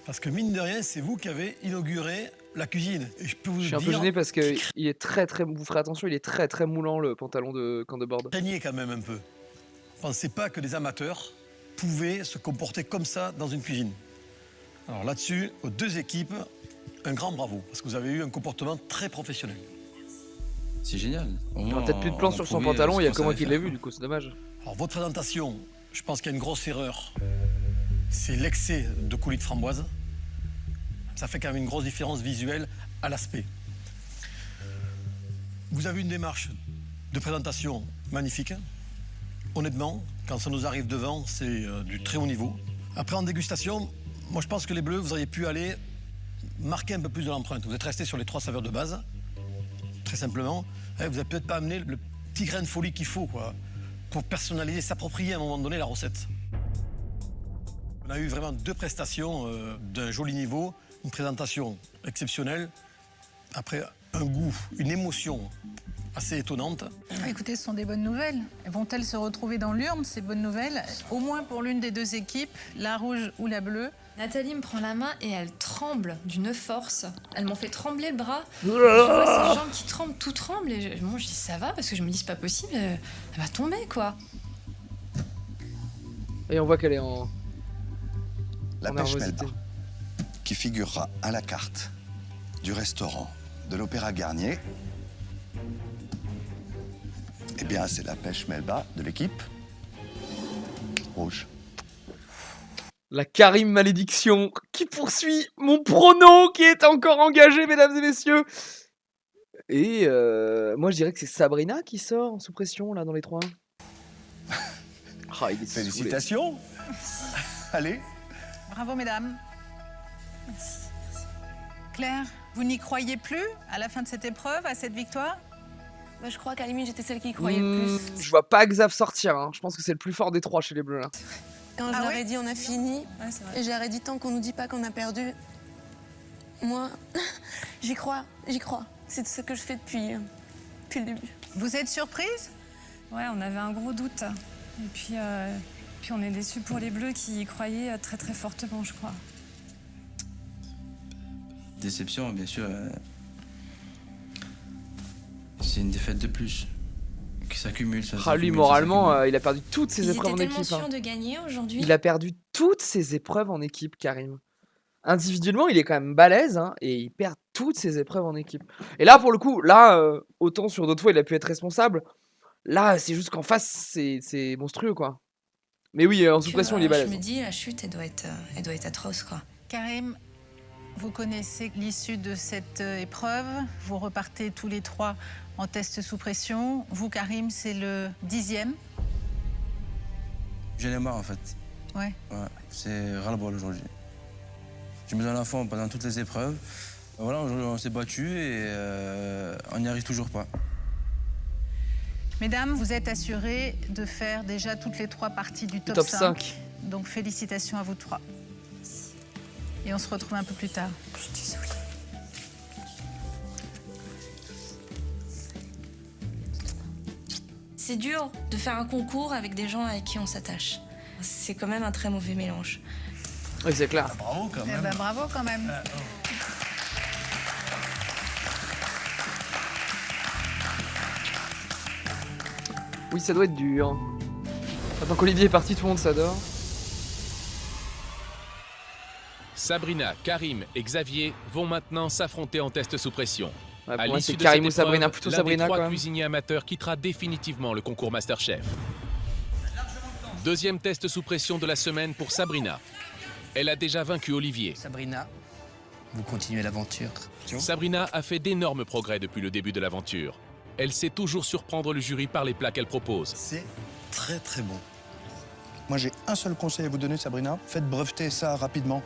Parce que mine de rien, c'est vous qui avez inauguré la cuisine. Et je peux vous Je suis un peu dire... gêné parce que il est très, vous ferez attention, il est très très moulant le pantalon de camp de board. Craignez quand même un peu. Pensez pas que des amateurs pouvaient se comporter comme ça dans une cuisine. Alors là-dessus, aux 2 équipes, un grand bravo. Parce que vous avez eu un comportement très professionnel. C'est génial. Il n'y aura peut-être plus de plan sur son pantalon, il n'y a que moi qui l'ai vu, du coup c'est dommage. Alors votre présentation, je pense qu'il y a une grosse erreur. C'est l'excès de coulis de framboise. Ça fait quand même une grosse différence visuelle à l'aspect. Vous avez une démarche de présentation magnifique. Honnêtement, quand ça nous arrive devant, c'est du très haut niveau. Après, en dégustation, moi je pense que les bleus, vous auriez pu aller marquer un peu plus de l'empreinte. Vous êtes resté sur les 3 saveurs de base, très simplement. Vous n'avez peut-être pas amené le petit grain de folie qu'il faut, quoi, pour personnaliser, s'approprier à un moment donné la recette. On a eu vraiment 2 prestations d'un joli niveau, une présentation exceptionnelle, après un goût, une émotion assez étonnante. Écoutez, ce sont des bonnes nouvelles. Vont-elles se retrouver dans l'urne, ces bonnes nouvelles? Au moins pour l'une des 2 équipes, la rouge ou la bleue. Nathalie me prend la main et elle tremble d'une force. Elles m'ont fait trembler le bras. Je vois ces jambes qui tremblent, tout tremble. Et je dis ça va parce que je me dis c'est pas possible, elle va tomber quoi. Et on voit qu'elle est en... La en pêche nervosité. Melba, qui figurera à la carte du restaurant de l'Opéra Garnier, eh bien, c'est la pêche Melba de l'équipe rouge. La Karim malédiction qui poursuit mon prono qui est encore engagé, mesdames et messieurs. Et moi, je dirais que c'est Sabrina qui sort en sous pression, là, dans les 3. Ah, il est Félicitations. Allez. Bravo, mesdames. Merci. Claire, vous n'y croyez plus à la fin de cette épreuve, à cette victoire? Bah, je crois qu'à la limite, j'étais celle qui y croyait le plus. Je vois pas Xav sortir, hein. Je pense que c'est le plus fort des 3 chez les bleus, là. Quand je leur ai dit on a fini, c'est vrai. et je leur ai dit tant qu'on nous dit pas qu'on a perdu, moi, j'y crois. C'est ce que je fais depuis le début. Vous êtes surprise? Ouais, on avait un gros doute. Et puis on est déçus pour les bleus qui y croyaient très très fortement, je crois. Déception, bien sûr. C'est une défaite de plus qui s'accumule. Ah, lui, moralement, il a perdu toutes ses Ils épreuves en étaient tellement équipe. sûrs de gagner aujourd'hui. Il a perdu toutes ses épreuves en équipe, Karim. Individuellement, il est quand même balèze, hein, et il perd toutes ses épreuves en équipe. Et là, pour le coup, autant sur d'autres fois, il a pu être responsable. Là, c'est juste qu'en face, c'est monstrueux, quoi. Mais oui, en sous pression, il est Je balèze. me dis, la chute, elle doit être atroce, quoi. Karim, vous connaissez l'issue de cette épreuve. Vous repartez tous les 3 en test sous pression. Vous, Karim, c'est le 10e. J'en ai marre en fait. Ouais. C'est ras-le-bol aujourd'hui. J'ai mis à fond pendant toutes les épreuves. Voilà, on s'est battu et on n'y arrive toujours pas. Mesdames, vous êtes assurées de faire déjà toutes les 3 parties du top, Top 5. 5. Donc félicitations à vous 3. Et on se retrouve un peu plus tard. Je suis désolée. C'est dur de faire un concours avec des gens avec qui on s'attache. C'est quand même un très mauvais mélange. Oui, c'est clair. Bravo quand même. Bravo quand même. Oui, ça doit être dur. Maintenant qu'Olivier est parti, tout le monde s'adore. Sabrina, Karim et Xavier vont maintenant s'affronter en test sous pression. Ouais, pour À moi, l'issue c'est de Karim cette ou Sabrina, épreuve, plutôt l'un Sabrina, des 3 quand même. cuisiniers amateurs quittera définitivement le concours Masterchef. Deuxième test sous pression de la semaine pour Sabrina. Elle a déjà vaincu Olivier. Sabrina, vous continuez l'aventure. Sabrina a fait d'énormes progrès depuis le début de l'aventure. Elle sait toujours surprendre le jury par les plats qu'elle propose. C'est très très bon. Moi j'ai un seul conseil à vous donner, Sabrina. Faites breveter ça rapidement.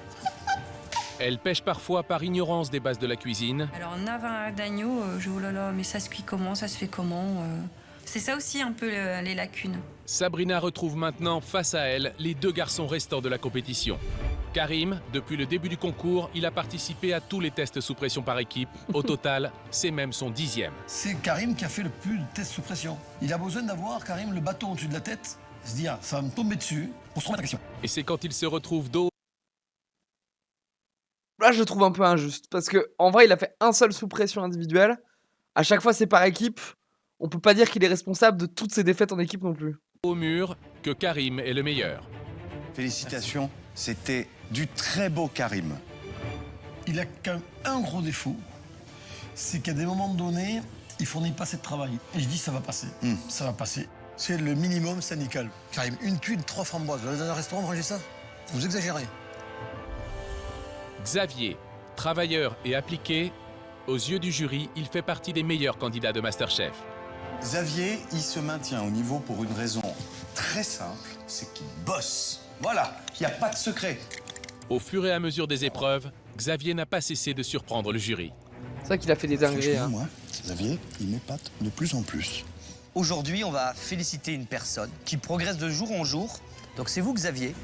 Elle pêche parfois par ignorance des bases de la cuisine. Alors, navet d'agneau, oh là là, mais ça se cuit comment, ça se fait comment C'est ça aussi un peu les lacunes. Sabrina retrouve maintenant face à elle les 2 garçons restants de la compétition. Karim, depuis le début du concours, il a participé à tous les tests sous pression par équipe. Au total, c'est même son 10e. C'est Karim qui a fait le plus de tests sous pression. Il a besoin d'avoir, Karim, le bâton au-dessus de la tête, se dire, ça va me tomber dessus, pour se remettre en question. Et c'est quand il se retrouve dos Là, je trouve un peu injuste. Parce que en vrai, il a fait un seul sous pression individuelle. À chaque fois, c'est par équipe. On peut pas dire qu'il est responsable de toutes ses défaites en équipe non plus. au mur que Karim est le meilleur. Félicitations, c'était du très beau Karim. Il a quand même un gros défaut, c'est qu'à des moments donnés, il fournit pas assez de travail. Et je dis, ça va passer, ça va passer. C'est le minimum syndical. Karim, une tuile, 3 framboises. Vous allez dans un restaurant manger ça? Vous exagérez. Xavier, travailleur et appliqué, aux yeux du jury, il fait partie des meilleurs candidats de Masterchef. Xavier, il se maintient au niveau pour une raison très simple, c'est qu'il bosse. Voilà, il n'y a pas de secret. Au fur et à mesure des épreuves, Xavier n'a pas cessé de surprendre le jury. C'est vrai qu'il a fait des dingueries. Hein. Moi, Xavier, il m'épate de plus en plus. Aujourd'hui, on va féliciter une personne qui progresse de jour en jour. Donc c'est vous, Xavier.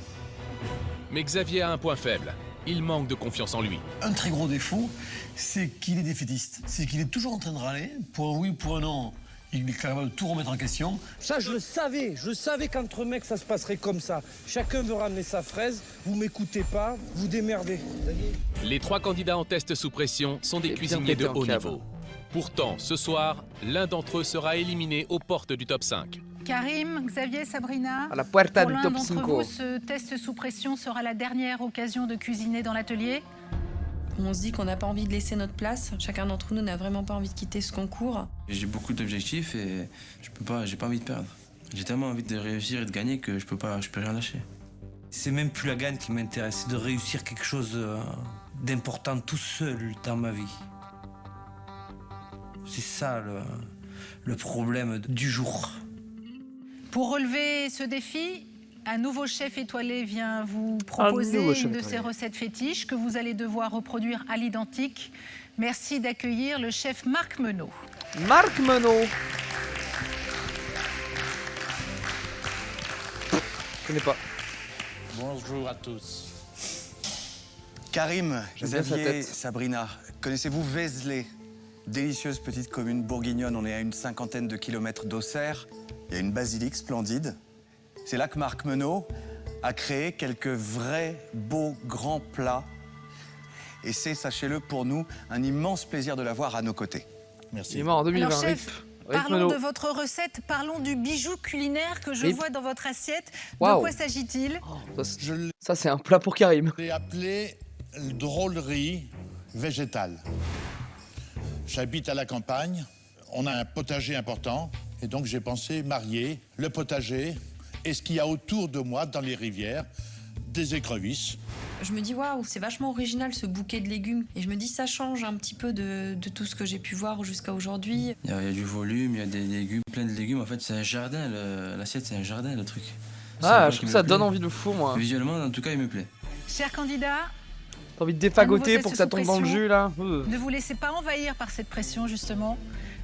Mais Xavier a un point faible. Il manque de confiance en lui. Un très gros défaut, c'est qu'il est défaitiste. C'est qu'il est toujours en train de râler. Pour un oui ou pour un non, il est capable de tout remettre en question. Ça, je le savais. Je savais qu'entre mecs, ça se passerait comme ça. Chacun veut ramener sa fraise. Vous m'écoutez pas, vous démerdez. Les 3 candidats en test sous pression sont des cuisiniers de haut niveau. Pourtant, ce soir, l'un d'entre eux sera éliminé aux portes du top 5. Karim, Xavier, Sabrina, À la puerta pour du l'un top d'entre 5. vous, ce test sous pression sera la dernière occasion de cuisiner dans l'atelier. On se dit qu'on n'a pas envie de laisser notre place. Chacun d'entre nous n'a vraiment pas envie de quitter ce concours. J'ai beaucoup d'objectifs et j'ai pas envie de perdre. J'ai tellement envie de réussir et de gagner que je peux rien lâcher. C'est même plus la gagne qui m'intéresse, c'est de réussir quelque chose d'important tout seul dans ma vie. C'est ça le problème du jour. Pour relever ce défi, un nouveau chef étoilé vient vous proposer une de ses recettes fétiches que vous allez devoir reproduire à l'identique. Merci d'accueillir le chef Marc Menot. Marc Menot. Je connais pas. Bonjour à tous. Karim, J'aime bien sa Xavier, tête. Sabrina, connaissez-vous Vézelay? Délicieuse petite commune bourguignonne, on est à une 50aine de kilomètres d'Auxerre. Il y a une basilique splendide. C'est là que Marc Menot a créé quelques vrais, beaux, grands plats. Et c'est, sachez-le, pour nous, un immense plaisir de l'avoir à nos côtés. Merci. Il est mort en 2020. Alors, chef, Rip parlons Menot. de votre recette, parlons du bijou culinaire que je Rip. vois dans votre assiette. Waouh. De quoi s'agit-il? Ça, c'est un plat pour Karim. Je l'ai appelé drôlerie végétale. J'habite à la campagne, on a un potager important, et donc j'ai pensé marier le potager est-ce qu'il y a autour de moi, dans les rivières, des écrevisses. Je me dis, waouh, c'est vachement original ce bouquet de légumes. Et je me dis, ça change un petit peu de tout ce que j'ai pu voir jusqu'à aujourd'hui. Il y a du volume, il y a des légumes, plein de légumes. En fait, c'est un jardin, l'assiette, c'est un jardin, le truc. Ah, je trouve que ça donne envie de fou, moi. Visuellement, en tout cas, il me plaît. Chers candidats, t'as envie de défagoter pour que ça tombe dans le jus, là. Ne vous laissez pas envahir par cette pression, justement.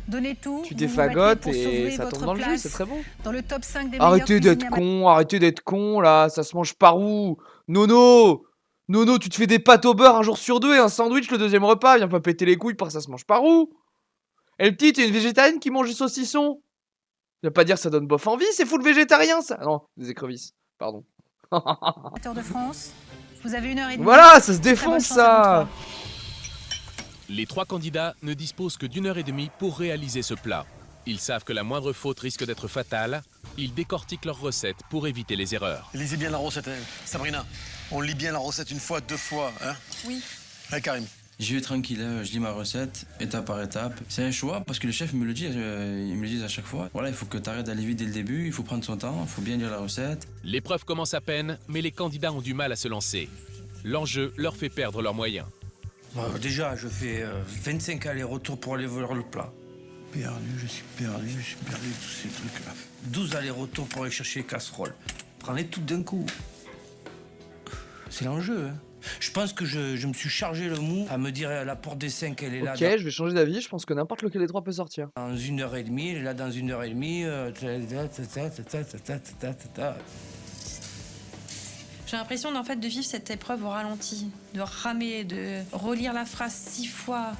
Donnez tout. Tu défagotes et ça tombe dans le jus, c'est très bon. Dans le top 5 des arrêtez d'être con, là. Ça se mange par où? Nono, tu te fais des pâtes au beurre un jour sur deux et un sandwich le deuxième repas. Viens pas péter les couilles parce que ça se mange par où? Et le petit, t'es une végétarienne qui mange du saucisson. Tu vas pas dire que ça donne bof envie, c'est full végétarien, ça. Non, des écrevisses, pardon. de France, vous avez 1h30. Voilà, ça se défonce, ça. Les 3 candidats ne disposent que d'1h30 pour réaliser ce plat. Ils savent que la moindre faute risque d'être fatale. Ils décortiquent leur recette pour éviter les erreurs. Lisez bien la recette, hein. Sabrina. On lit bien la recette une fois, 2 fois, hein. Oui. Hein, Karim. Je vais tranquille, hein. Je lis ma recette, étape par étape. C'est un choix parce que le chef me le dit, ils me le disent à chaque fois. Voilà, il faut que tu arrêtes d'aller vite dès le début, il faut prendre son temps, il faut bien lire la recette. L'épreuve commence à peine, mais les candidats ont du mal à se lancer. L'enjeu leur fait perdre leurs moyens. Déjà, je fais 25 allers-retours pour aller voir le plat. Je suis perdu, tous ces trucs-là. 12 allers-retours pour aller chercher les casseroles. Prends-les toutes d'un coup. C'est l'enjeu, hein. Je pense que je me suis chargé le mou à me dire la porte des 5, elle est là. Ok, je vais changer d'avis, je pense que n'importe lequel des 3 peut sortir. Dans 1h30, elle est là dans 1h30. J'ai l'impression en fait de vivre cette épreuve au ralenti, de ramer, de relire la phrase 6 fois,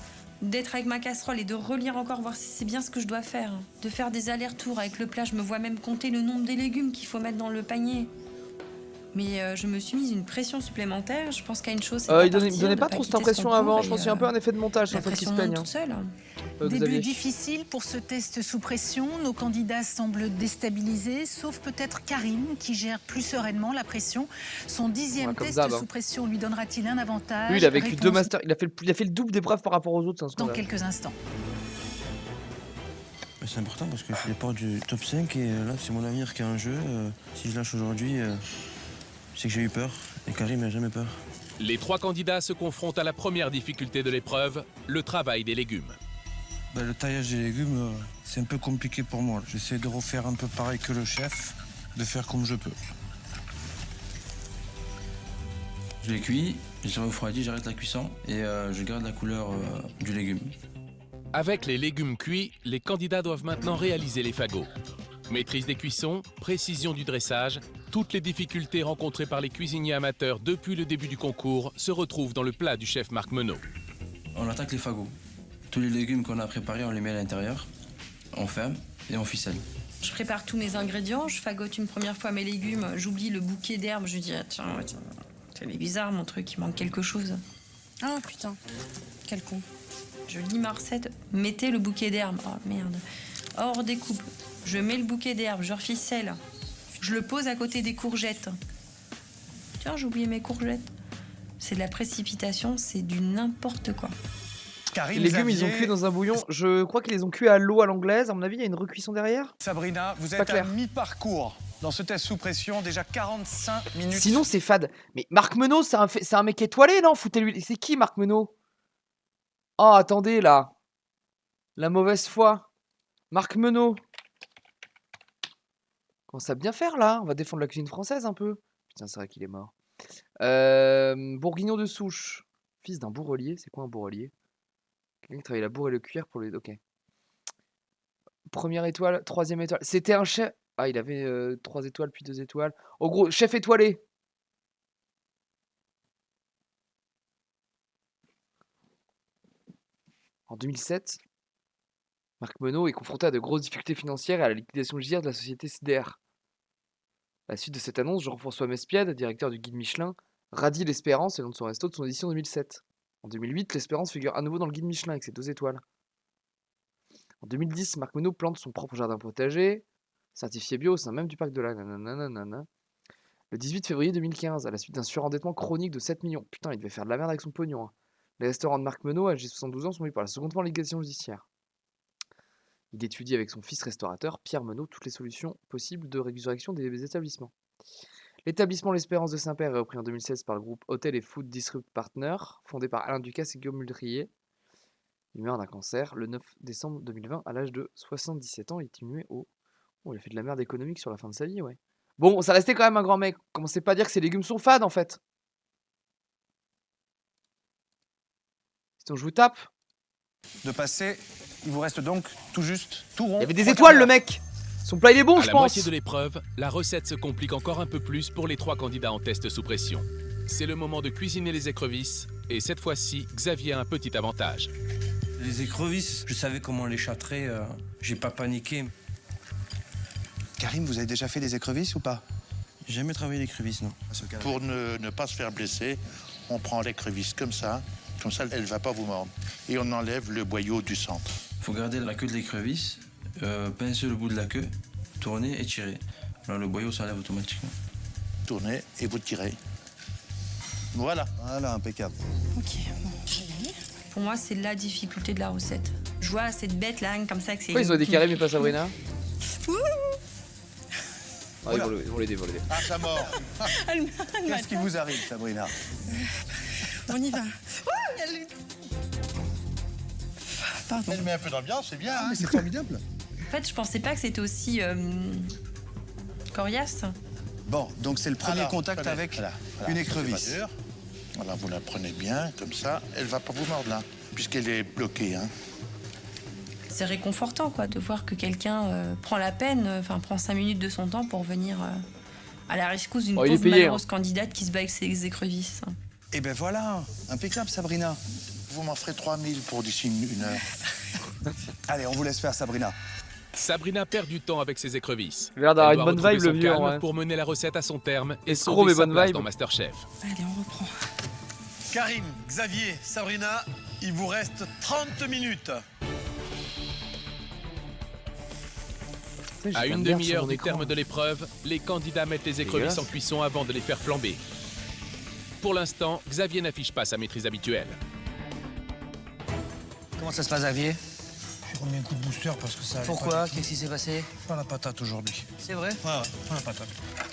d'être avec ma casserole et de relire encore, voir si c'est bien ce que je dois faire, de faire des allers-retours avec le plat. Je me vois même compter le nombre des légumes qu'il faut mettre dans le panier. Mais je me suis mise une pression supplémentaire. Je pense qu'à une chose, c'est il donnait pas trop cette impression avant. Je pense qu'il y a un peu un effet de montage sur le fait qu'il se peigne. Toute seule. Début difficile pour ce test sous pression. Nos candidats semblent déstabilisés, sauf peut-être Karim qui gère plus sereinement la pression. Son 10e test sous pression lui donnera-t-il un avantage? Lui, il a vécu 2 masters. Il a fait le double d'épreuves par rapport aux autres. Dans quelques instants. C'est important parce que je fais part du top 5 et là, c'est mon avenir qui est en jeu. Si je lâche aujourd'hui, c'est que j'ai eu peur. Et Karim n'a jamais peur. Les 3 candidats se confrontent à la première difficulté de l'épreuve, le travail des légumes. Le taillage des légumes, c'est un peu compliqué pour moi. J'essaie de refaire un peu pareil que le chef, de faire comme je peux. Je les cuis, je les refroidis, j'arrête la cuisson et je garde la couleur du légume. Avec les légumes cuits, les candidats doivent maintenant réaliser les fagots. Maîtrise des cuissons, précision du dressage, toutes les difficultés rencontrées par les cuisiniers amateurs depuis le début du concours se retrouvent dans le plat du chef Marc Menot. On attaque les fagots. Tous les légumes qu'on a préparés, on les met à l'intérieur, on ferme et on ficelle. Je prépare tous mes ingrédients, je fagote une première fois mes légumes, j'oublie le bouquet d'herbes, je dis tiens, c'est bizarre mon truc, il manque quelque chose. Oh putain, quel con. Je lis ma recette, mettez le bouquet d'herbes. Oh merde. Hors découpe. Je mets le bouquet d'herbes, je reficelle. Je le pose à côté des courgettes. Tiens, j'ai oublié mes courgettes. C'est de la précipitation, c'est du n'importe quoi. Les légumes, ils ont cuit dans un bouillon. Je crois qu'ils les ont cuits à l'eau à l'anglaise. À mon avis, il y a une recuisson derrière. Sabrina, vous êtes à mi-parcours dans ce test sous pression, déjà 45 minutes. Sinon, c'est fade. Mais Marc Menot, c'est un mec étoilé, non? Foutez-lui. C'est qui, Marc Menot? Oh, attendez, là. La mauvaise foi. Marc Menot. Commence à bien faire, là. On va défendre la cuisine française, un peu. Putain, c'est vrai qu'il est mort. Bourguignon de souche. Fils d'un bourrelier. C'est quoi un bourrelier? Quelqu'un qui travaille la bourre et le cuir pour les... Ok. Première étoile, 3e étoile. C'était un chef... Ah, il avait 3 étoiles, puis 2 étoiles. En gros, chef étoilé. En 2007, Marc Menot est confronté à de grosses difficultés financières et à la liquidation judiciaire de la société CDR. À la suite de cette annonce, Jean-François Mespiède, directeur du guide Michelin, radie l'Espérance, le nom de son resto, de son édition 2007. En 2008, l'Espérance figure à nouveau dans le guide Michelin avec ses 2 étoiles. En 2010, Marc Menot plante son propre jardin potager, certifié bio au sein même du parc de la nanana. Le 18 février 2015, à la suite d'un surendettement chronique de 7 millions. Putain, il devait faire de la merde avec son pognon. Hein. Les restaurants de Marc Menot, âgé de 72 ans, sont mis par la seconde fois en liquidation judiciaire. Il étudie avec son fils restaurateur, Pierre Menot, toutes les solutions possibles de résurrection des établissements. L'établissement L'Espérance de Saint-Père est repris en 2016 par le groupe Hotel et Food Disrupt Partner, fondé par Alain Ducasse et Guillaume Muldrier. Il meurt d'un cancer le 9 décembre 2020 à l'âge de 77 ans. Il est inhumé au... Oh, il a fait de la merde économique sur la fin de sa vie, ouais. Bon, ça restait quand même un grand mec. Commencez pas à dire que ses légumes sont fades, en fait. Sinon, je vous tape. De passer, il vous reste donc tout juste, tout rond. Il y avait des étoiles, le mec. Son plat, il est bon, À je la pense. moitié de l'épreuve, la recette se complique encore un peu plus pour les 3 candidats en test sous pression. C'est le moment de cuisiner les écrevisses, et cette fois-ci, Xavier a un petit avantage. Les écrevisses, je savais comment les châtrer, j'ai pas paniqué. Karim, vous avez déjà fait des écrevisses ou pas? J'ai jamais travaillé l'écrevisse, non. Pour ne pas se faire blesser, on prend l'écrevisse comme ça, elle ne va pas vous mordre. Et on enlève le boyau du centre. Faut garder la queue de l'écrevisse, pincer le bout de la queue, tourner et tirer. Alors le boyau s'enlève automatiquement. Tournez et vous tirez. Voilà. Voilà, impeccable. Ok, bon, je vais y aller. Pour moi, c'est la difficulté de la recette. Je vois cette bête là, comme ça, que c'est. Pourquoi ils ont dit Karim et pas Sabrina? Ouh. Ah, ils vont l'aider, ils vont l'aider. Ah, ça mort. Qu'est-ce qui vous arrive, Sabrina? On y va. Pardon. Elle met un peu d'ambiance, c'est bien. Hein, c'est formidable. En fait, je pensais pas que c'était aussi coriace. Bon, donc c'est le premier Alors, contact prenez, avec voilà, une c'est écrevisse. pas dur. Voilà, vous la prenez bien, comme ça. Elle va pas vous mordre là, puisqu'elle est bloquée. Hein. C'est réconfortant, quoi, de voir que quelqu'un prend la peine, prend 5 minutes de son temps pour venir à la rescousse d'une pauvre malheureuse candidate qui se bat avec ses écrevisses. Et ben voilà, impeccable, Sabrina. Vous m'en ferez 3000 pour d'ici une heure. Allez, on vous laisse faire, Sabrina. Sabrina perd du temps avec ses écrevisses. Il a l'air d'avoir Elle une doit bonne retrouver vibe, son le vieux, calme ouais. pour mener la recette à son terme et Escroc, sauver mais sa bonne place vibe. dans Masterchef. Allez, on reprend. Karim, Xavier, Sabrina, il vous reste 30 minutes. À une demi-heure du terme de l'épreuve, les candidats mettent les écrevisses Dégueulasse. en cuisson avant de les faire flamber. Pour l'instant, Xavier n'affiche pas sa maîtrise habituelle. Comment ça se passe, Xavier? J'ai remis un coup de booster parce que ça. Pourquoi? Qu'est-ce qui s'est passé? Pas la patate aujourd'hui. C'est vrai? Ouais, pas la patate.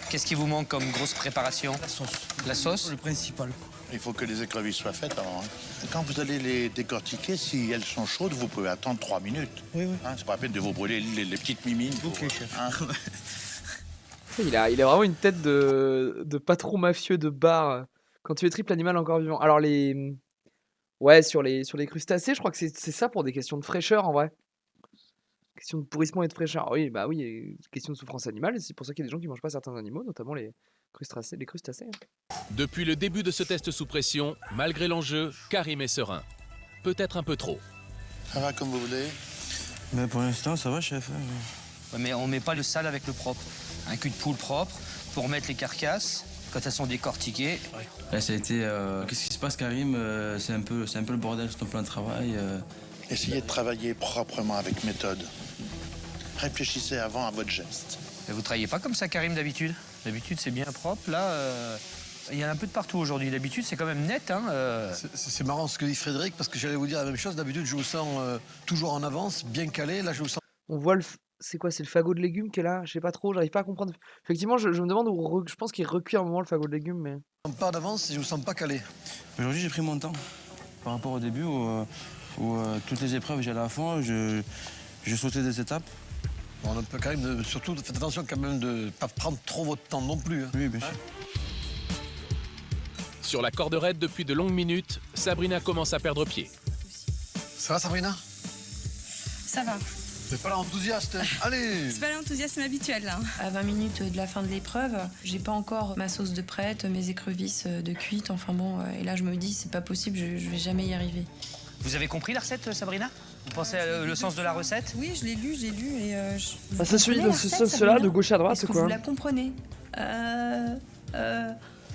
Qu'est-ce qui vous manque comme grosse préparation? La sauce. La sauce? Le principal. Il faut que les écrevisses soient faites avant. Hein. Quand vous allez les décortiquer, si elles sont chaudes, vous pouvez attendre 3 minutes. Oui, oui. Hein, c'est pas la peine de vous brûler les petites mimines. Ok, chef. Hein. Il a vraiment une tête de patron mafieux de bar. Quand tu es triple animal encore vivant. Alors les... Ouais, sur les crustacés, je crois que c'est ça pour des questions de fraîcheur, en vrai. Question de pourrissement et de fraîcheur. Oui, bah oui, question de souffrance animale, et c'est pour ça qu'il y a des gens qui mangent pas certains animaux, notamment les crustacés. Depuis le début de ce test sous pression, malgré l'enjeu, Karim est serein. Peut-être un peu trop. Ça va comme vous voulez. Mais pour l'instant, ça va, chef. Ouais, mais on met pas le sale avec le propre. Un cul de poule propre pour mettre les carcasses quand elles sont décortiquées. Là, ça a été. Qu'est-ce qui se passe, Karim? C'est un peu le bordel sur ton plan de travail. Essayez de travailler proprement avec méthode. Réfléchissez avant à votre geste. Mais vous travaillez pas comme ça, Karim, d'habitude? D'habitude, c'est bien propre. Là, il y en a un peu de partout aujourd'hui. D'habitude, c'est quand même net. Hein, C'est marrant ce que dit Frédéric, parce que j'allais vous dire la même chose. D'habitude, je vous sens toujours en avance, bien calé. Là, je vous sens... On voit le... C'est quoi, c'est le fagot de légumes qui est là? Je sais pas trop, j'arrive pas à comprendre. Effectivement, je me demande où... Je pense qu'il recuit un moment le fagot de légumes, mais... pas en avance et je vous sens pas calé. Aujourd'hui, j'ai pris mon temps. Par rapport au début, où toutes les épreuves, j'allais à fond, je sautais des étapes. Bon, on peut quand même, surtout, faites attention quand même de ne pas prendre trop votre temps non plus. Hein. Oui, bien sûr. Sur la corde raide depuis de longues minutes, Sabrina commence à perdre pied. Ça va, Sabrina? Ça va. C'est pas l'enthousiaste. Allez! C'est pas l'enthousiasme habituel, là. À 20 minutes de la fin de l'épreuve, j'ai pas encore ma sauce de prête, mes écrevisses de cuite, enfin bon, et là je me dis, c'est pas possible, je vais jamais y arriver. Vous avez compris la recette, Sabrina? Vous pensez le sens de la recette? Oui, je l'ai lu et... Ah, ça suit cela de gauche à droite, c'est quoi? Vous la comprenez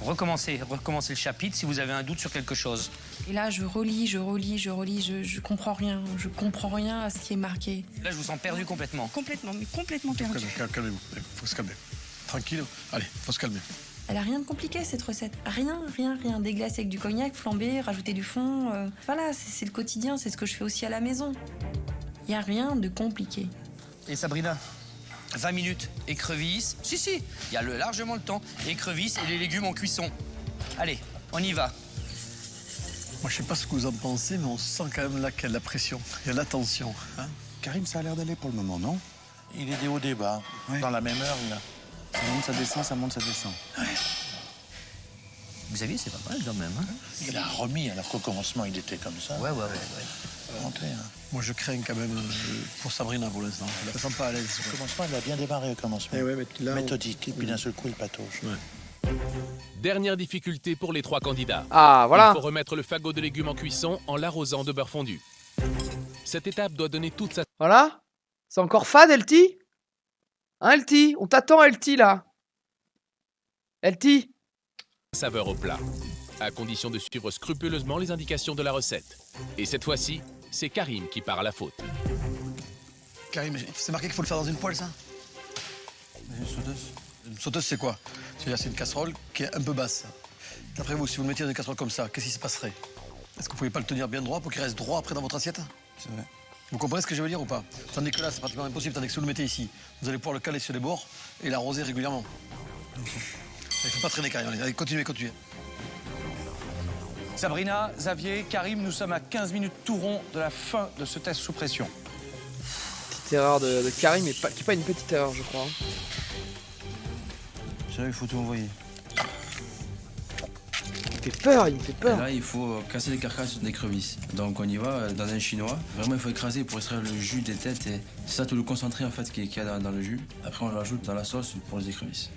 Recommencez le chapitre si vous avez un doute sur quelque chose. Et là, je relis, je comprends rien. Je comprends rien à ce qui est marqué. Là, je vous sens perdu complètement. Complètement perdu. Calmez-vous, faut se calmer. Tranquille, allez, faut se calmer. Elle a rien de compliqué, cette recette. Rien. Déglacer avec du cognac, flamber, rajouter du fond. Voilà, c'est le quotidien, c'est ce que je fais aussi à la maison. Il n'y a rien de compliqué. Et Sabrina, 20 minutes, écrevisses. Si, il y a largement le temps. Écrevisses et les légumes en cuisson. Allez, on y va. Moi, je sais pas ce que vous en pensez, mais on sent quand même là qu'il y a de la pression, il y a de la tension. Hein. Karim, ça a l'air d'aller pour le moment, non? Il est des hauts des bas. Dans la même heure, là. Ça monte, ça descend, ça monte, ça descend. Xavier, c'est pas mal quand même. Hein. Il a remis, alors qu'au commencement, il était comme ça. Ouais. Monté, hein. Moi, je crains quand même pour Sabrina pour l'instant. Je la sens pas à l'aise. Au commencement, il a bien démarré au commencement. Méthodique, et puis d'un seul coup, il patauge. Dernière difficulté pour les 3 candidats. Ah, voilà. Il faut remettre le fagot de légumes en cuisson en l'arrosant de beurre fondu. Cette étape doit donner toute sa Voilà. C'est encore fade, LT? Hein, LT? On t'attend, LT, là. LT? saveur au plat, à condition de suivre scrupuleusement les indications de la recette. Et cette fois-ci, c'est Karim qui part à la faute. Karim, c'est marqué qu'il faut le faire dans une poêle, ça? Une sauteuse. Une sauteuse, c'est quoi? C'est-à-dire, c'est une casserole qui est un peu basse. D'après vous, si vous le mettiez dans une casserole comme ça, qu'est-ce qui se passerait? Est-ce que vous pouvez pas le tenir bien droit pour qu'il reste droit après dans votre assiette? C'est vrai. Vous comprenez ce que je veux dire ou pas? Tandis que là, c'est pratiquement impossible, tandis que si vous le mettez ici, vous allez pouvoir le caler sur les bords et l'arroser régulièrement. Il faut pas traîner, Karim. Allez, continuez. Sabrina, Xavier, Karim, nous sommes à 15 minutes tout rond de la fin de ce test sous pression. Petite erreur de Karim, mais qui n'est pas une petite erreur, je crois. C'est là, il faut tout envoyer. Il me fait peur. Et là, il faut casser les carcasses d'écrevisses. Donc on y va dans un chinois. Vraiment, il faut écraser pour extraire le jus des têtes. Et c'est ça tout le concentré en fait qu'il y a dans le jus. Après, on l'ajoute dans la sauce pour les écrevisses.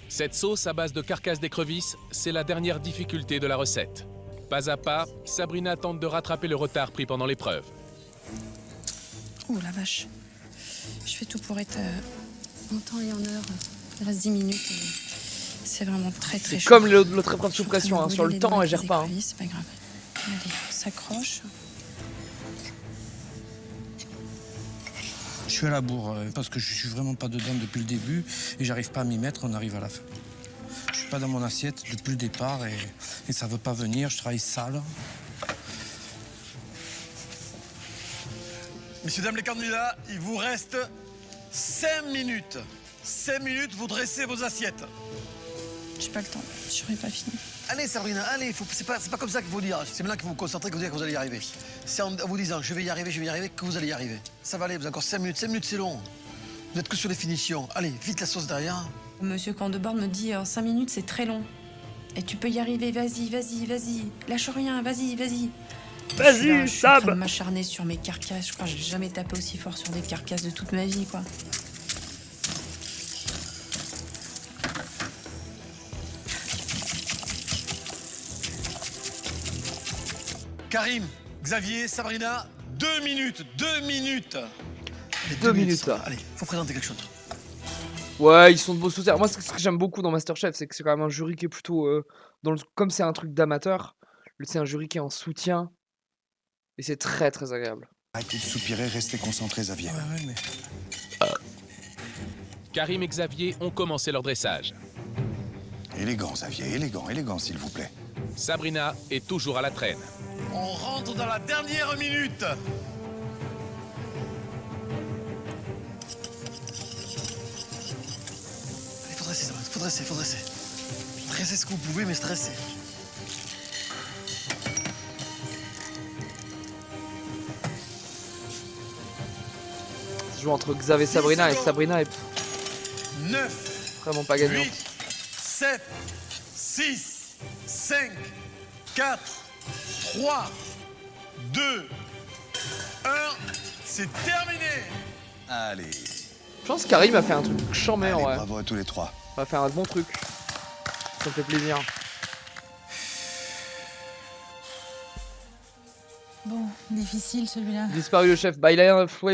Cette sauce à base de carcasse d'écrevisses, c'est la dernière difficulté de la recette. Pas à pas, Sabrina tente de rattraper le retard pris pendant l'épreuve. Oh la vache. Je fais tout pour être en temps et en heure. Il reste 10 minutes. C'est vraiment très C'est chaud. comme l'autre épreuve sous pression, hein. Sur le temps, elle gère pas. Hein. C'est pas grave. Allez, on s'accroche. Je suis à la bourre parce que je suis vraiment pas dedans depuis le début et j'arrive pas à m'y mettre, on arrive à la fin. Je suis pas dans mon assiette depuis le départ et ça veut pas venir, je travaille sale. Messieurs, dames les candidats, il vous reste 5 minutes. 5 minutes, vous dressez vos assiettes. J'ai pas le temps, j'aurais pas fini. Allez Sabrina, allez, c'est pas comme ça qu'il faut dire. C'est maintenant que vous vous concentrez que vous allez y arriver. C'est en vous disant je vais y arriver que vous allez y arriver. Ça va aller, vous avez encore 5 minutes. 5 minutes c'est long. Vous n'êtes que sur les finitions. Allez, vite la sauce derrière. Monsieur Candebord me dit 5 minutes c'est très long. Et tu peux y arriver, vas-y. Lâche rien, vas-y. Vas-y, Je suis en train de Sab. m'acharner sur mes carcasses. Je crois que j'ai jamais tapé aussi fort sur des carcasses de toute ma vie, quoi. Karim, Xavier, Sabrina, 2 minutes. 2 minutes. Allez, 2 minutes là. Allez, faut présenter quelque chose. Ouais, ils sont de beaux soutiens. Moi, ce que j'aime beaucoup dans Masterchef, c'est que c'est quand même un jury qui est plutôt. Comme c'est un truc d'amateur, c'est un jury qui est en soutien. Et c'est très très agréable. Arrêtez de soupirer, restez concentrés, Xavier. Ouais, mais... Karim et Xavier ont commencé leur dressage. Élégant, Xavier, élégant, s'il vous plaît. Sabrina est toujours à la traîne. On rentre dans la dernière minute. Allez, faut dresser, Sabrina, faut dresser. Dressez ce que vous pouvez, mais stressez. Ça se joue entre Xavier et Sabrina, et Sabrina est 9, vraiment pas gagnante. 8, 7, 6, 5, 4, 3, 2, 1, c'est terminé. Allez. Je pense que Karim a fait un truc chambé en vrai. Bravo à tous les trois. On va faire un bon truc. Ça me fait plaisir. Bon, difficile celui-là. Disparu le chef. Bah, il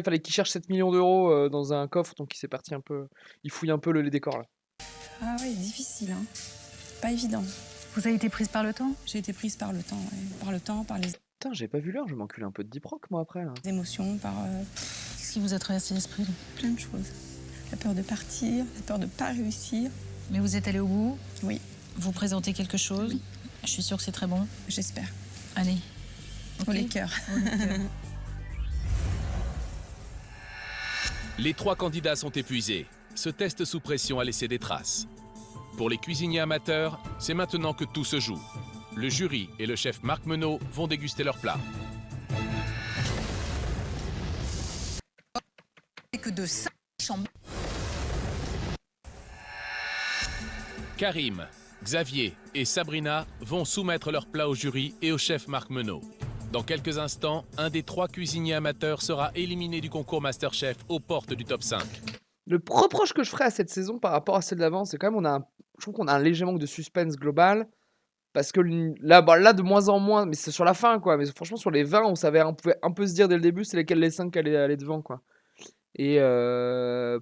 fallait qu'il cherche 7 millions d'euros dans un coffre, donc il s'est parti un peu. Il fouille un peu les décors là. Ah oui, difficile, hein. Pas évident. Vous avez été prise par le temps? J'ai été prise par le temps, ouais. Par le temps, par les Putain, j'ai pas vu l'heure, je vais m'enculer un peu de Diproc moi après là. émotions, par Qu'est-ce qui vous a traversé l'esprit? plein de choses. La peur de partir, la peur de pas réussir. Mais vous êtes allé au bout? Oui, Vous présentez quelque chose? Je suis sûre que c'est très bon. j'espère. Allez. Au les cœurs. Les 3 candidats sont épuisés. Ce test sous pression a laissé des traces. Pour les cuisiniers amateurs, c'est maintenant que tout se joue. Le jury et le chef Marc Menot vont déguster leur plat. Que de 5 chambres. Karim, Xavier et Sabrina vont soumettre leur plat au jury et au chef Marc Menot. Dans quelques instants, un des 3 cuisiniers amateurs sera éliminé du concours MasterChef aux portes du top 5. Le reproche que je ferais à cette saison par rapport à celle d'avant, c'est quand même je trouve qu'on a un léger manque de suspense global. Parce que là, de moins en moins, mais c'est sur la fin, quoi. Mais franchement, sur les 20, on pouvait un peu se dire dès le début c'est lesquels les 5 qui allaient aller devant, quoi. Et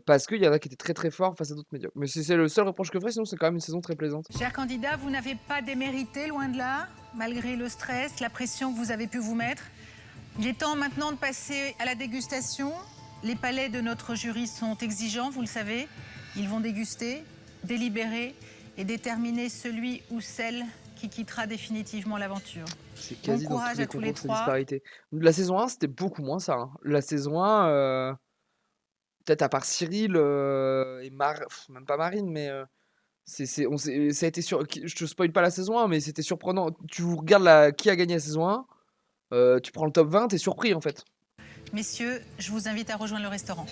parce qu'il y en a qui étaient très très forts face à d'autres médiocres. Mais c'est le seul reproche que je ferais, sinon c'est quand même une saison très plaisante. Chers candidats, vous n'avez pas démérité, loin de là, malgré le stress, la pression que vous avez pu vous mettre. Il est temps maintenant de passer à la dégustation. Les palais de notre jury sont exigeants, vous le savez. Ils vont déguster, délibérer et déterminer celui ou celle qui quittera définitivement l'aventure. C'est quasi Bon dans courage tous les à tous les concours, ces 3. disparités. La saison 1, c'était beaucoup moins ça, hein. La saison 1, peut-être à part Cyril et même pas Marine, mais ça a été je te spoil pas la saison 1, mais c'était surprenant. Tu regardes qui a gagné la saison 1, tu prends le top 20, t'es surpris en fait. Messieurs, je vous invite à rejoindre le restaurant.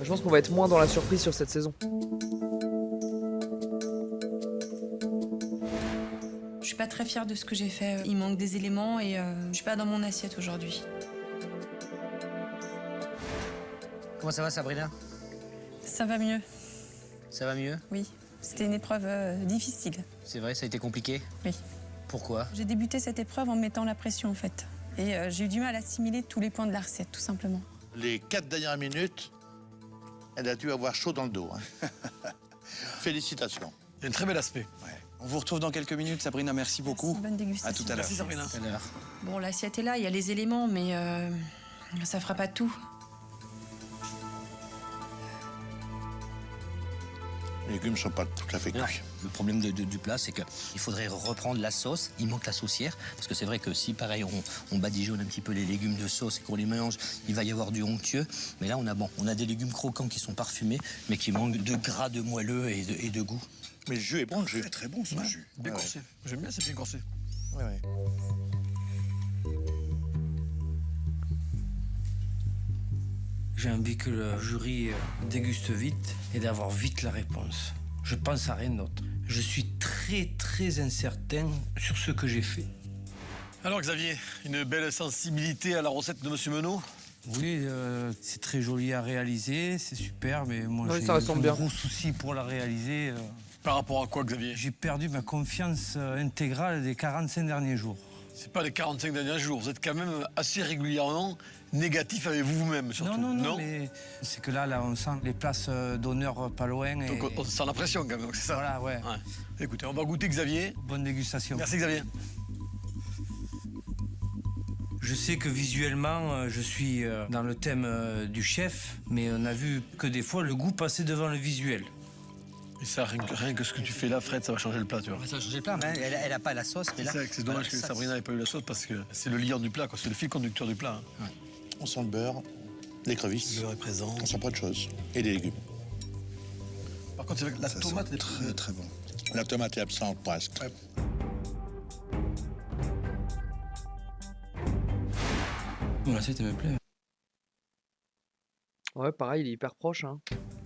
Je pense qu'on va être moins dans la surprise sur cette saison. Je suis pas très fière de ce que j'ai fait. Il manque des éléments et je suis pas dans mon assiette aujourd'hui. Comment ça va, Sabrina? Ça va mieux. Ça va mieux? Oui. C'était une épreuve difficile. C'est vrai, ça a été compliqué? Oui. Pourquoi? J'ai débuté cette épreuve en me mettant la pression en fait. Et j'ai eu du mal à assimiler tous les points de la recette, tout simplement. Les 4 dernières minutes, elle a dû avoir chaud dans le dos. Hein. Félicitations. Il y a un très bel aspect. On vous retrouve dans quelques minutes, Sabrina, merci beaucoup. Bonne dégustation. À tout à l'heure. Merci, Sabrina. Tout à l'heure. Bon, l'assiette est là, il y a les éléments, mais ça fera pas tout. Les légumes ne sont pas tout à fait Non. cuits. Le problème du plat, c'est qu'il faudrait reprendre la sauce. Il manque la saucière. Parce que c'est vrai que si, pareil, on badigeonne un petit peu les légumes de sauce et qu'on les mélange, il va y avoir du onctueux. Mais là, on a des légumes croquants qui sont parfumés, mais qui manquent de gras, de moelleux et de goût. Mais le jus est bon, le jus. Très très bon, ce jus. Bien corsé. J'aime bien, c'est bien corsé. Ouais, ouais. J'ai envie que le jury déguste vite et d'avoir vite la réponse. Je pense à rien d'autre. Je suis très très incertain sur ce que j'ai fait. Alors, Xavier, une belle sensibilité à la recette de Monsieur Menot? Oui, c'est très joli à réaliser, c'est super, mais moi Oui, j'ai ça ressemble bien. un gros souci pour la réaliser. Par rapport à quoi, Xavier? J'ai perdu ma confiance intégrale des 45 derniers jours. C'est pas les 45 derniers jours, vous êtes quand même assez régulièrement négatif avec vous-même, surtout. Non, mais c'est que là, on sent les places d'honneur pas loin. Et... Donc on sent la pression quand même, c'est ça? Voilà, ouais. Écoutez, on va goûter, Xavier. Bonne dégustation. Merci, Xavier. Je sais que visuellement, je suis dans le thème du chef, mais on a vu que des fois, le goût passait devant le visuel. Et ça, rien que ce que tu fais là, Fred, ça va changer le plat, tu vois. Ça va changer le plat, mais elle a pas la sauce. Mais là, C'est dommage que Sabrina n'ait pas eu la sauce parce que c'est le liant du plat, quoi. C'est le fil conducteur du plat. Hein. Ouais. On sent le beurre, l'écrevisse. Le beurre est présent. On sent pas de choses. Et les légumes. Par contre, la tomate est très très bon. La tomate est absente presque. Ouais. L'assiette, elle me plaît. Ouais, pareil, il est hyper proche. Hein.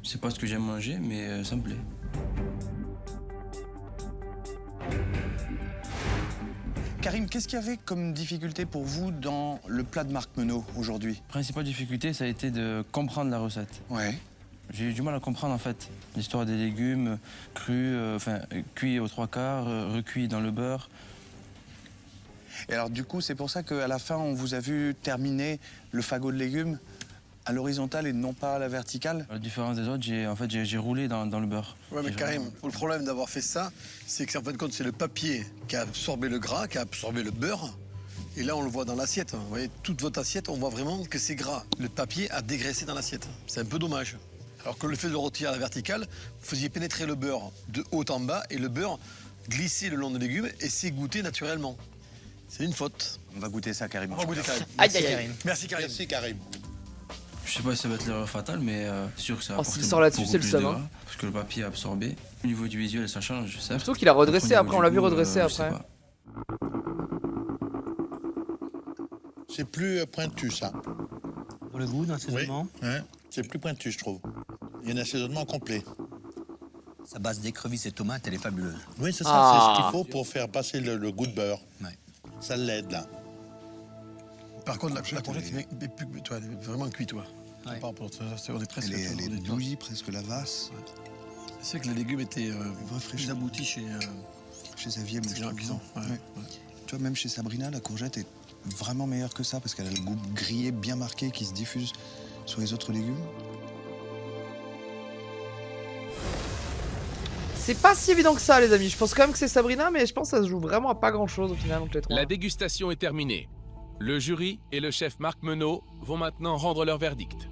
C'est pas ce que j'aime manger, mais ça me plaît. Karim, qu'est-ce qu'il y avait comme difficulté pour vous dans le plat de Marc Menot aujourd'hui? La principale difficulté, ça a été de comprendre la recette. Ouais. J'ai eu du mal à comprendre en fait l'histoire des légumes crus, cuits aux 3/4, recuits dans le beurre. Et alors du coup, c'est pour ça qu'à la fin, on vous a vu terminer le fagot de légumes à l'horizontale et non pas à la verticale? À la différence des autres, j'ai roulé dans le beurre. Ouais, mais Karim, le problème d'avoir fait ça, c'est qu'en fin de compte, c'est le papier qui a absorbé le gras, qui a absorbé le beurre. Et là, on le voit dans l'assiette. Vous voyez, toute votre assiette, on voit vraiment que c'est gras. Le papier a dégraissé dans l'assiette. C'est un peu dommage. Alors que le fait de le retirer à la verticale, vous faisiez pénétrer le beurre de haut en bas et le beurre glisser le long des légumes et s'égoutter naturellement. C'est une faute. On va goûter ça, Karim. On va goûter Karim. Aïe, aïe, aïe. Merci, Karim. Merci, Karim. Je sais pas si ça va être l'erreur fatale, mais c'est sûr que ça va Oh, s'il apporter sort là-dessus, beaucoup c'est le plus seum, de hein. gras, parce que le papier est absorbé. Au niveau du visuel, ça change, certes. Surtout qu'il a redressé après, on l'a vu redresser je sais après. pas. C'est plus pointu, ça. Pour le goût d'assaisonnement. Oui, ouais, c'est plus pointu, je trouve. Il y a un assaisonnement complet. Sa base d'écrevisses et tomates, elle est fabuleuse. Oui, c'est ça, Ah. c'est ce qu'il faut pour faire passer le goût de beurre. Ouais. Ça l'aide, là. Par contre, la courgette, toi, elle est vraiment cuite, toi. Ouais. Par rapport à ça, on est presque. Elle est bouillie, presque la vasse. C'est que les légumes étaient plus aboutis chez Xavier, moi, je trouve. cuisson. Ouais. Ouais. Tu vois, même chez Sabrina, la courgette est vraiment meilleure que ça parce qu'elle a le goût grillé bien marqué qui se diffuse sur les autres légumes. C'est pas si évident que ça, les amis. Je pense quand même que c'est Sabrina, mais je pense que ça se joue vraiment à pas grand chose au final entre les trois. La dégustation est terminée. Le jury et le chef Marc Menot vont maintenant rendre leur verdict.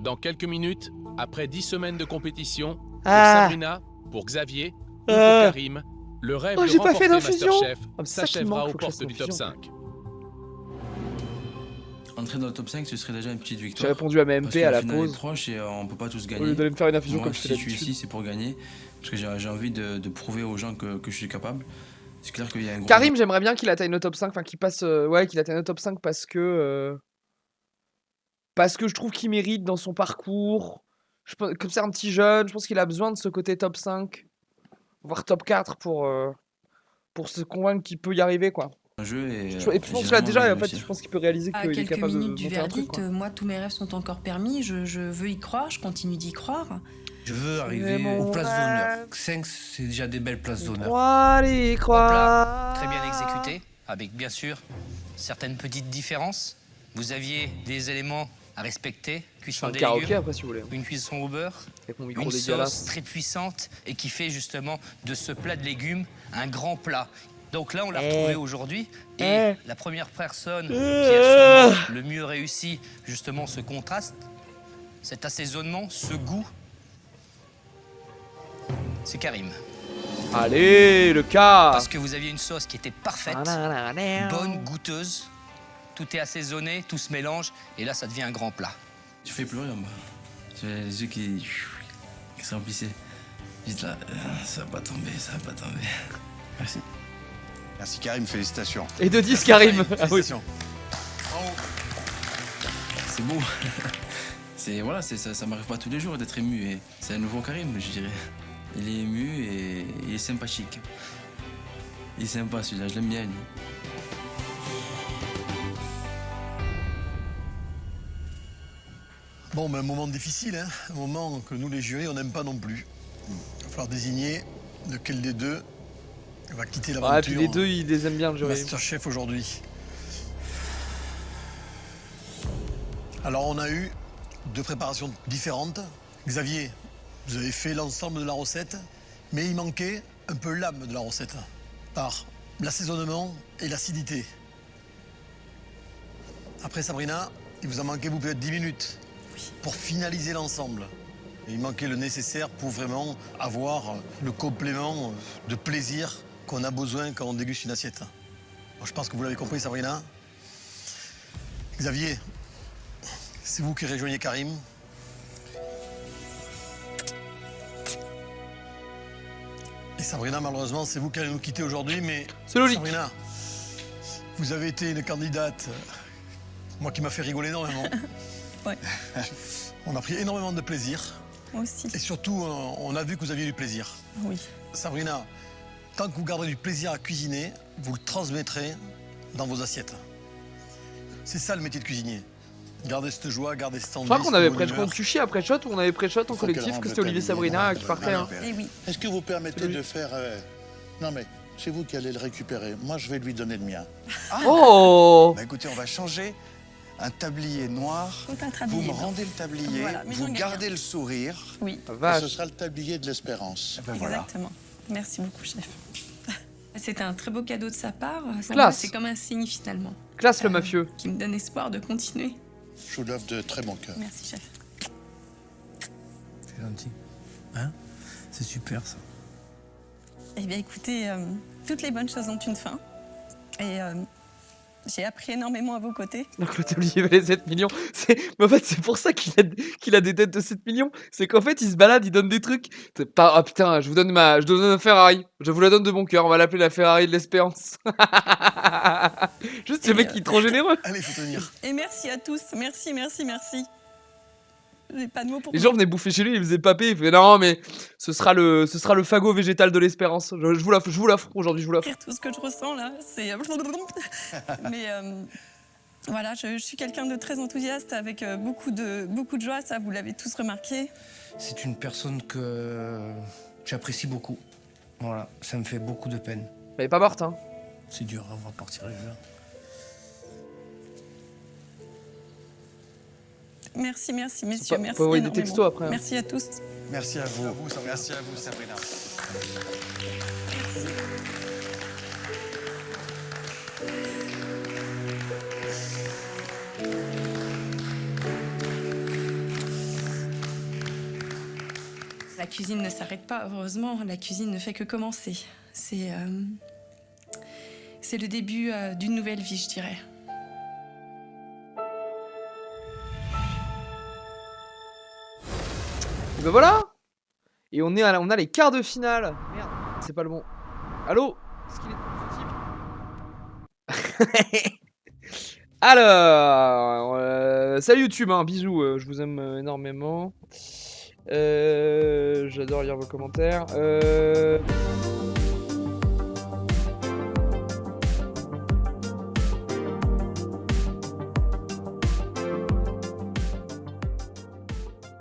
Dans quelques minutes, après 10 semaines de compétition, pour Sabrina, pour Xavier, ou pour Karim, le rêve Oh, de j'ai pas fait remporter d'infusion. Masterchef Ah, c'est ça qui s'achèvera manque, aux faut que je portes fasse du top l'infusion. 5. Entrer dans le top 5, ce serait déjà une petite victoire. J'ai répondu à ma Parce MP que à le la final est pause. proche et on peut pas tous Au gagner. lieu d'aller me faire une infusion Moi, comme je fais si je suis d'habitude. ici, c'est pour gagner. Parce que j'ai envie de prouver aux gens que je suis capable. C'est clair qu'il y a un gros... Karim, j'aimerais bien qu'il atteigne le top 5, enfin qu'il passe, ouais, qu'il atteigne le top 5 parce que je trouve qu'il mérite dans son parcours. Comme c'est un petit jeune, je pense qu'il a besoin de ce côté top 5, voire top 4 pour se convaincre qu'il peut y arriver, quoi. un jeu et Je pense qu'il a déjà, en fait, je pense qu'il peut réaliser À qu'il est quelques capable de minutes du monter un truc, verdict, quoi. moi, tous mes rêves sont encore permis. Je veux y croire, je continue d'y croire. Je veux arriver mon aux places rêve. d'honneur. 5, c'est déjà des belles places d'honneur. Croire y croire. Très bien exécuté, avec bien sûr certaines petites différences. Vous aviez des éléments à respecter, Je fais cuisson un des karaoké légumes, après si vous voulez. une cuisson au beurre, Avec mon micro une dégueulasse. sauce très puissante et qui fait justement de ce plat de légumes un grand plat. Donc là, on l'a retrouvé aujourd'hui et la première personne qui a sûrement le mieux réussi justement ce contraste, cet assaisonnement, ce goût, c'est Karim. Allez, le cas. Parce que vous aviez une sauce qui était parfaite, bonne, goûteuse, tout est assaisonné, tout se mélange et là, ça devient un grand plat. Tu fais pleurer en bas. J'avais les yeux qui se remplissaient. J'étais là, ça va pas tomber, ça va pas tomber. Merci. Merci Karim, félicitations. Et de 10 Karim. Ah oui. Félicitations. C'est beau. Voilà, ça m'arrive pas tous les jours d'être ému. Et c'est un nouveau Karim, je dirais. Il est ému et il est sympathique. Il est sympa celui-là, je l'aime bien lui. Bon, mais un moment difficile, hein. Un moment que nous, les jurys, on n'aime pas non plus. Il va falloir désigner lequel des deux va quitter l'aventure. Ah, puis les deux, ils les aiment bien, le jury. Masterchef aujourd'hui. Alors, on a eu deux préparations différentes. Xavier, vous avez fait l'ensemble de la recette, mais il manquait un peu l'âme de la recette, par l'assaisonnement et l'acidité. Après, Sabrina, il vous a manqué vous peut-être 10 minutes pour finaliser l'ensemble. Et il manquait le nécessaire pour vraiment avoir le complément de plaisir qu'on a besoin quand on déguste une assiette. Bon, je pense que vous l'avez compris, Sabrina. Xavier, c'est vous qui rejoignez Karim. Et Sabrina, malheureusement, c'est vous qui allez nous quitter aujourd'hui, mais... C'est logique. Sabrina, vous avez été une candidate, moi qui m'a fait rigoler énormément. Ouais. On a pris énormément de plaisir. Moi aussi. Et surtout, on a vu que vous aviez du plaisir. Oui. Sabrina, tant que vous garderez du plaisir à cuisiner, vous le transmettrez dans vos assiettes. C'est ça le métier de cuisinier. Garder cette joie, garder cette envie. Je crois qu'on avait cette bonne humeur. tu à pré-shot ou on avait pré-shot en collectif, que c'était Olivier Sabrina qui partait. Hein. Eh oui. Est-ce que vous permettez de faire... Non mais, c'est vous qui allez le récupérer. Moi, je vais lui donner le mien. Oh Bah écoutez, on va changer un tablier noir. Faut un Vous tablier me blanc. rendez le tablier, Voilà, mais vous j'en gagne gardez un. le sourire. Oui. Et ce sera le tablier de l'espérance. Exactement. Merci beaucoup, chef. C'était un très beau cadeau de sa part. Classe. C'est comme un signe finalement. Classe le mafieux. Qui me donne espoir de continuer. Je vous l'offre de très bon cœur. Merci, chef. C'est gentil. Hein? C'est super ça. Eh bien, écoutez, toutes les bonnes choses ont une fin. Et J'ai appris énormément à vos côtés. Donc Claude Olivier valait 7 millions. Mais en fait, c'est pour ça qu'il a des dettes de 7 millions. C'est qu'en fait, il se balade, il donne des trucs. Ah putain, je vous donne une Ferrari. Je vous la donne de bon cœur. On va l'appeler la Ferrari de l'espérance. Juste, le mec, il est trop généreux. Allez, faut tenir. Et merci à tous. Merci, merci, merci. J'ai pas de mots pour Les gens venaient bouffer chez lui, ils faisaient paper. Il fait non, mais ce sera le fagot végétal de l'espérance. Je vous l'offre aujourd'hui, je vous l'offre. tout ce que je ressens là. C'est. Mais voilà, je suis quelqu'un de très enthousiaste avec beaucoup de joie. Ça, vous l'avez tous remarqué. C'est une personne que j'apprécie beaucoup. Voilà, ça me fait beaucoup de peine. Elle est pas morte, hein. C'est dur, on va partir les gens. Merci, merci, messieurs, merci faut envoyer des énormément. textos après, hein. Merci à tous. Merci à vous. Merci à vous, Sabrina. La cuisine ne s'arrête pas, heureusement. La cuisine ne fait que commencer. C'est le début d'une nouvelle vie, je dirais. Et ben voilà. Et on a les quarts de finale. Merde, c'est pas le bon. Allô? Est-ce qu'il est ce type? Alors, salut YouTube, hein, bisous, je vous aime énormément. J'adore lire vos commentaires.